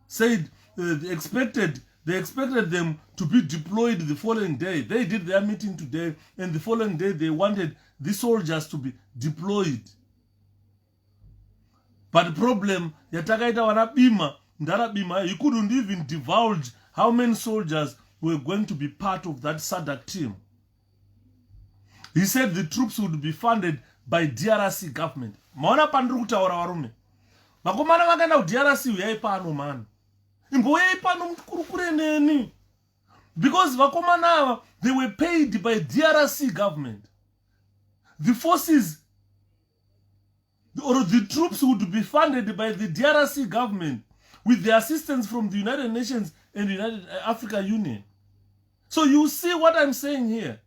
Said they expected them to be deployed the following day. They did their meeting today, and the following day they wanted the soldiers to be deployed. But the problem, yatakaita wanabima, ndarabima, he couldn't even divulge how many soldiers were going to be part of that SADC team. He said the troops would be funded by DRC government. Maona pandiri kutaura varume. Vakomana vakaenda kuDRC uyai pano mani. Imboyai pano mukurukure neni. Because vakomana ava, they were paid by DRC government. The forces or the troops would be funded by the DRC government with the assistance from the United Nations and the United African Union. So you see what I'm saying here.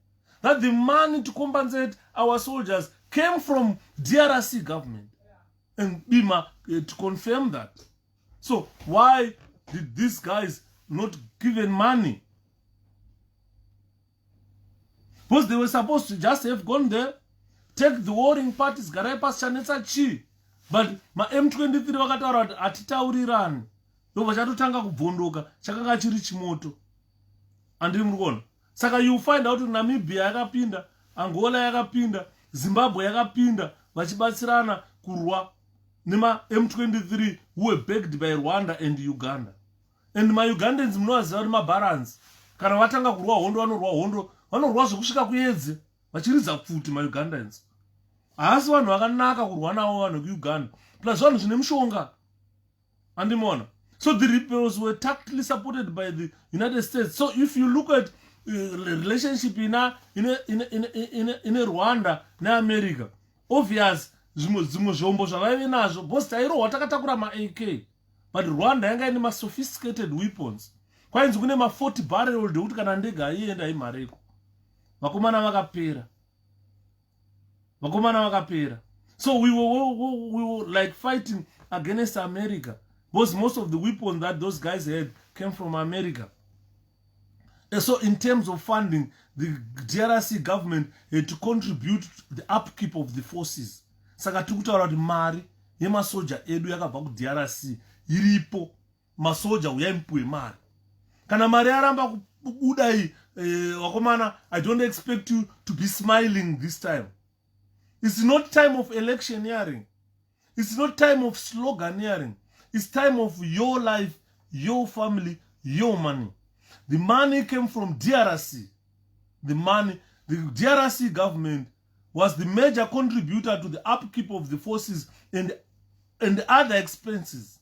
That the money to compensate our soldiers came from DRC government. And Bima to confirm that. So why did these guys not given money? Because they were supposed to just have gone there, take the warring parties, Garaipas Chanetsa Chi. But ma M23 vakataura kuti atitaurirani. Ndobva chatotanga kubvondoka, chakanga chiri chimoto. Andiri murikuona. Saka you find out Namibia yakapinda, Angola yakapinda, Zimbabwe yakapinda, vachibatsirana kurwa nema M23 who were backed by Rwanda and Uganda. And my Ugandans munovaziva kuti mabalance. Kana vatanga kurwa hondo vanorwa zvekusvika kuedze. Vachiridza pfuti my Ugandans. Haasi vanhu vakanaka kurwa navo vanhu kuUganda. Plus vanhu zvine mushonga. Andimona. So the rebels were tactfully supported by the United States. So if you look at relationship in Rwanda na America, obvious zvimwe zvombo zvavaive nazvo because tairohwa takatakura ma-AK, but Rwanda yanga ine ma-sophisticated weapons. Kwainzi kune ma-40 barrel ndekuti kana ndege haienda imareko. Vakomana vakapera. So we were like fighting against America because most of the weapons that those guys had came from America. And so in terms of funding, the DRC government had to contribute to the upkeep of the forces. Saka tikutaura kuti mari yemasoja edu yakabva kuDRC iripo. Masoja uyai mupuwe mari. Kana mari yaramba kubuda iyi, wakomana, I don't expect you to be smiling this time. It's not time of electioneering. It's not time of sloganeering. It's time of your life, your family, your money. The money came from DRC. The DRC government was the major contributor to the upkeep of the forces and other expenses.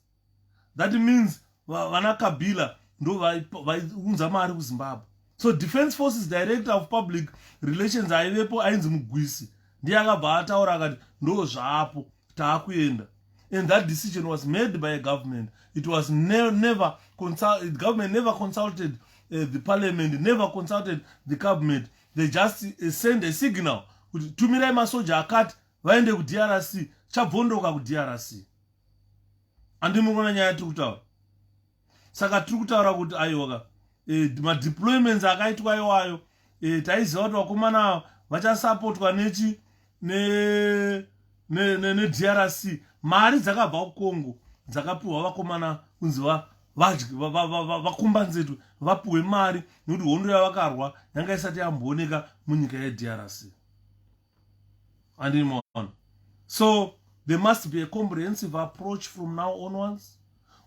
That means vana Kabila ndo vaunza mari kuZimbabwe. So Defense Forces Director of Public Relations aivepo ainzi Mugwisi ndiye akabva ataura akati ndo zvapo taakuenda. And that decision was made by a government. It was the government never consulted the parliament, never consulted the cabinet. They just send a signal. Tumirai masoja akati vaende kuDRC, chabvondoka kuDRC. Andimukona nyaya tikutaura. Saka tikutaura kuti aiwa ma-deployments akaitwa iwayo, taiziva kuti vakomana vachasupportwa neDRC. Mari dzakabva kuCongo dzakapiwa vakomana kunzi vakombanzetwe vapiwe mari nokuti hondo yavakarwa yanga isati yambooneka munyika yeDRC. Andimona. So there must be a comprehensive approach from now onwards.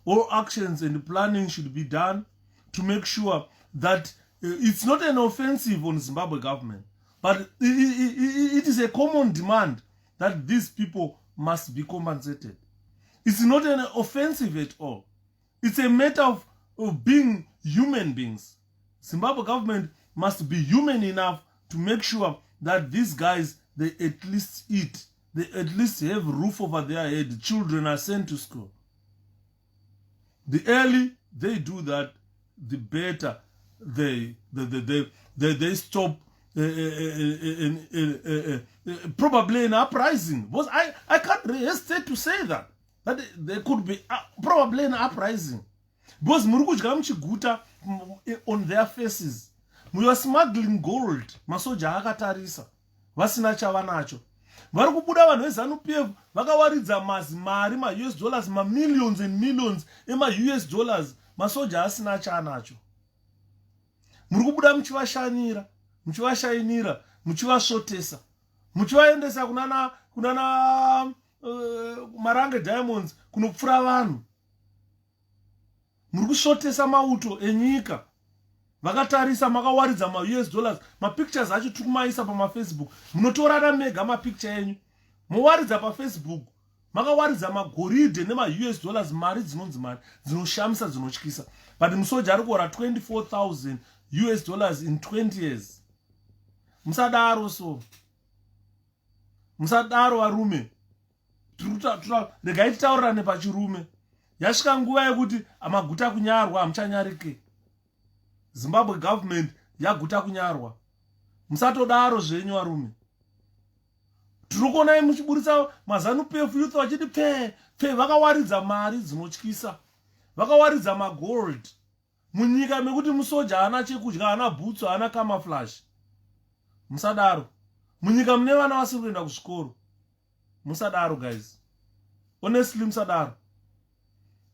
All actions and planning should be done to make sure that it's not an offensive on Zimbabwe government, but it is a common demand that these people must be compensated. It's not an offensive at all. It's a matter of being human beings. Zimbabwe government must be human enough to make sure that these guys, they at least eat. They at least have a roof over their head. The children are sent to school. The early they do that, the better they stop probably an uprising. Because I can't hesitate to say that there could be probably an uprising. Because on their faces, we are smuggling gold. Masoja akatarisa vasina chavanacho. Vari kubuda vanhu veZANU-PF vakawaridza mari ma-US dollars, ma-millions and millions ema-US dollars, masoja asina chaanacho. Muri kubuda muchivashanira, muchivashainira, muchivasvotesa, muchivaendesa kunana Marange Diamonds kunopfura vanhu. Muri kusvotesa mauto enyika. Vakatarisa makawaridza ma-US dollars, ma-pictures acho tukumaisa pama-Facebook. Munotorana mega ma-picture enyu. Muwaridza pa-Facebook. Makawaridza magoridhe nema-US dollars, mari dzinonzi mari dzinoshamisa dzinotyisa. But musoja ari kuora 24,000 US dollars in 20 years. Musadaro so. Musadaro varume. Regai titaurane pachirume. Yasvika nguva yekuti amaguta kunyarwa hamuchanyarike. Zimbabwe government yaguta kunyarwa. Musatodaro zvenyu varume. Tirikuonai muchiburitsa maZANU-PF youth vachiti pe vakawaridza mari dzinotyisa. Vakawaridza magold. Munyika mekuti musoja haana chekudya, haana bhutsu, haana camouflage. Musadaro. Munyika mune vana vasiri kuenda kuzvikoro. Musadaro guys. Honestly musadaro.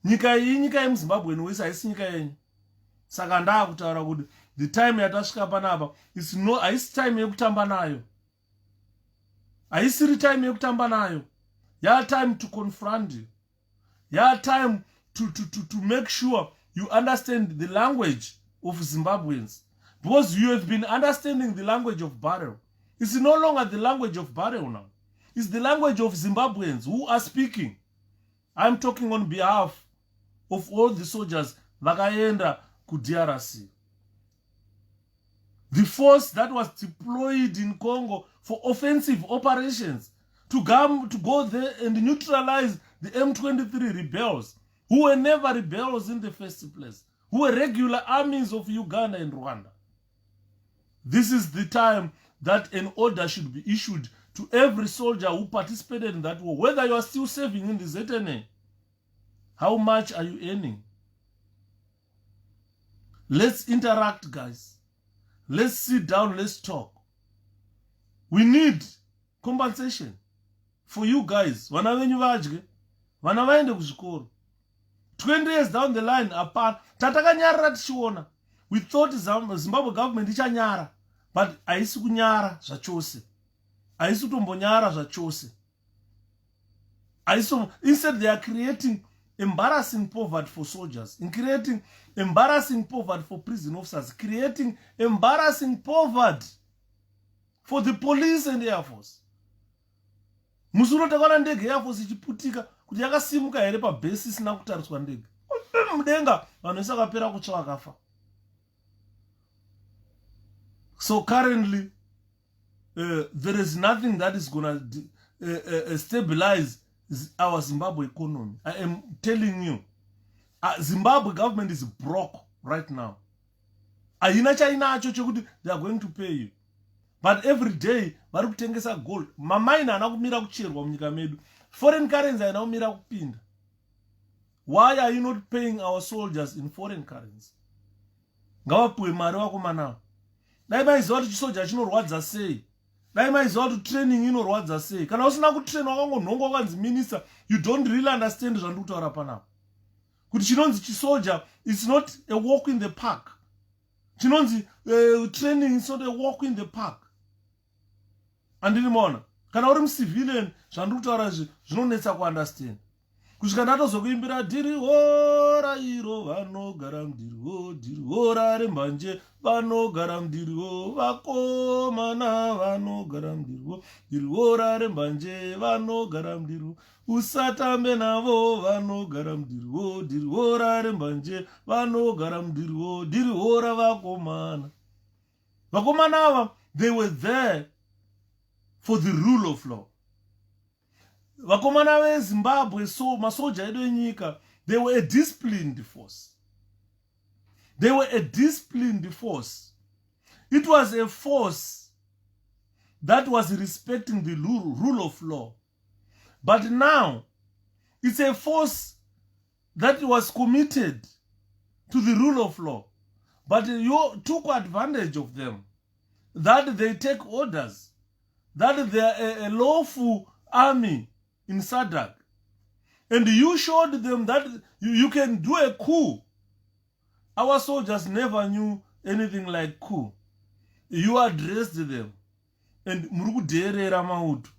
Nyika iyi nyika yemuZimbabwe wese haisi nyika yenyu. Saka ndakutaura kuti the time yatasvika panapa haisi time yekutamba nayo. Haisiri time yekutamba nayo. Ya time to confront you. Ya time to make sure you understand the language of Zimbabweans. Because you have been understanding the language of burial. It's no longer the language of burial now. It's the language of Zimbabweans who are speaking. I'm talking on behalf of all the soldiers vakaenda ku DRC. The force that was deployed in Congo for offensive operations to go there and neutralize the M23 rebels, who were never rebels in the first place, who were regular armies of Uganda and Rwanda. This is the time that an order should be issued to every soldier who participated in that war, whether you are still serving in the ZNA. How much are you earning? Let's interact, guys. Let's sit down, let's talk. We need compensation for you guys. Vana venyu vadye, vana vaende kuzvikoro. 20 years down the line, apart, tatakanyarara tichiona. We thought Zimbabwe government ichanyara, but haisi kunyara zvachose. Haisi kutombonyara zvachose. Instead, they are creating embarrassing poverty for soldiers, in creating embarrassing poverty for prison officers, creating embarrassing poverty for the police and the Air Force. Musuro takwana ndege Air Force ichiputika kuti yakasimuka here pabase isina kutariswa ndege. Mudenga vanhu vese vakapera kutsva vakafa. So currently there is nothing that is going to stabilize our Zimbabwe economy. I am telling you, Zimbabwe government is broke right now. Aina chainacho chekuti they are going to pay you. But every day vari kutengesa gold. Mamaina ana kumira kucherwa munyika medu. Foreign currency ana kumira kupinda. Why are you not paying our soldiers in foreign currency? Ngavapuwe mari vakomana. Dai maiziva kuti chisoja chinorwadza sei. Dai maiziva kuti training inorwadza sei. Kana usina kutrainwa wakangonhonga wakanzi minister, you don't really understand zvandiri kutaura panapa. Kuti chinonzi chisoja, it's not a walk in the park. Chinonzi training is not a walk in the park. Andiri maona. Kana uri civilian, zvandiri kutaura izvi zvinonetsa kuunderstand. kusvika ndatozokuimbira dhirihora iro vanogara mudhiriwo, dhirihora rembanje vanogara mudhiriwo, vakomana vanogara mudhiriwo, dhirihora rembanje vanogara mudhiriwo, usatambe navo vanogara mudhiriwo, dhirihora rembanje vanogara mudhiriwo, dhirihora vakomana. Vakomana ava, they were there for the rule of law. Vakomana veZimbabwe, so masoja edu enyika, they were a disciplined force. They were a disciplined force. It was a force that was respecting the rule of law. But now, it's a force that was committed to the rule of law. But you took advantage of them, that they take orders, that they are a lawful army in SADC. And you showed them that you can do a coup. Our soldiers never knew anything like coup. You addressed them. And murukuderera mautu.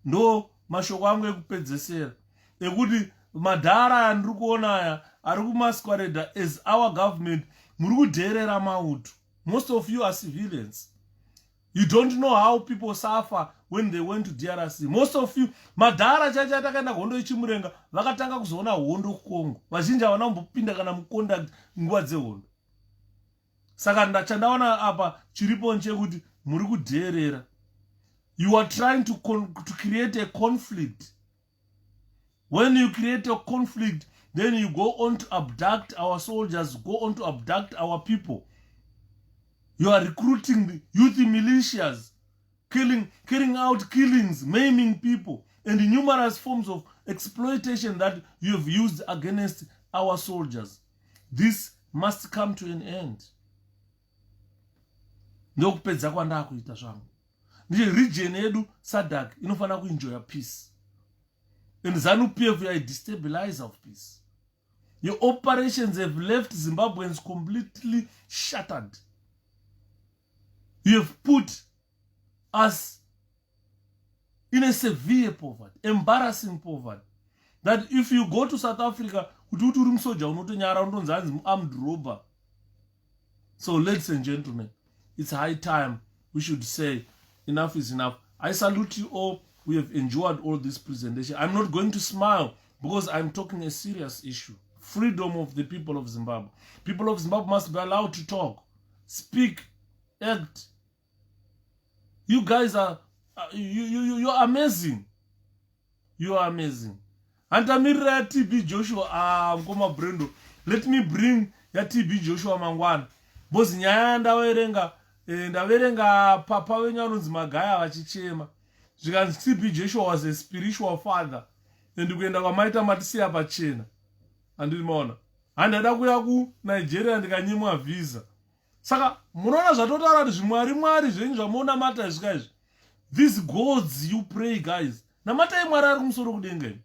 No mashoko angu ekupedzesera. Ekuti madhara andikuona aya arikumasquerade as our government. Murukuderera mautu. Most of you are civilians. You don't know how people suffer when they went to DRC. Most of you, madhara chacha takaenda hondo ichimurenga, vakatanga kuzoona hondo kuKongo. Vazhinji havana kumbopinda kana mucontact nguva dzehondo. Saka chandaona apa chiripo nchekuti muri kudherera. You are trying to create a conflict. When you create a conflict, then you go on to abduct our soldiers, go on to abduct our people. You are recruiting the youth militias, carrying out killings, maiming people, and numerous forms of exploitation that you have used against our soldiers. This must come to an end. Ndokupedza kwandakuita zvangu. Ndiye region yedu SADC inofana kuenjoy peace. And ZANU-PF, you are a destabilizer of peace. Your operations have left Zimbabweans completely shattered. You have put us in a severe poverty, embarrassing poverty, that if you go to South Africa, armed robber. So, ladies and gentlemen, it's high time we should say enough is enough. I salute you all. We have enjoyed all this presentation. I'm not going to smile because I'm talking a serious issue. Freedom of the people of Zimbabwe. People of Zimbabwe must be allowed to talk, speak, act. You guys are you're amazing. You are amazing. And Amira TB Joshua Mkoma Brendo. Let me bring ya TB Joshua mangwana. Bozi nyaya ndaverenga papa wenyanonzi Magaya vachichema. Zvikanzi TB Joshua was a spiritual father. And kuenda kwamaita matisiya pachena. Andinoona. Handada kuya ku Nigeria ndikanyimwa visa. Saka munoona zvatotaura kuti zvimwari zvenyu zvamuona mata zvika izvi. These gods you pray, guys. Namatai mwari ari kumusoro kudenga imi.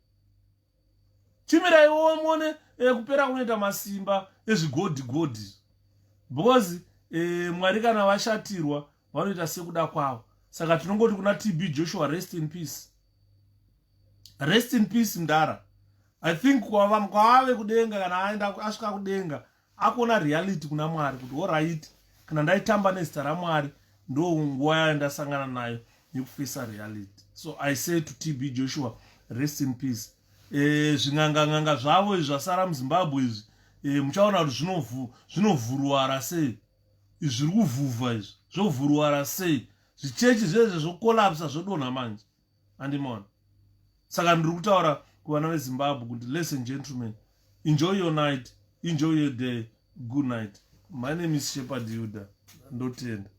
Chimiraiwo muone kupera kunoita masimba ezvigodhi. Because mwari kana vashatirwa vanoita sekuda kwavo. Saka tinongoti kuna TB Joshua, rest in peace. Rest in peace Ndara. I think kwave kudenga kana aenda asvika kudenga akuona reality kuna Mwari kuti alright kana ndaitamba nezita raMwari ndo nguva yandasangana nayo nekufesa reality. So I say to TB Joshua, rest in peace. Zvinganga zvavo zvasara muZimbabwe izvi muchaona kuti zvinovhurwara sei. Zviri kuvhuvha izvi zvovhurwara sei. Zvichechi zvezvo zvokolapsa zvodonha manje. Andimona. Saka ndiri kutaura kuvana veZimbabwe kuti ladies and gentlemen, enjoy your night, enjoy your day, good night. My name is Shepherd Yuda. Ndotenda.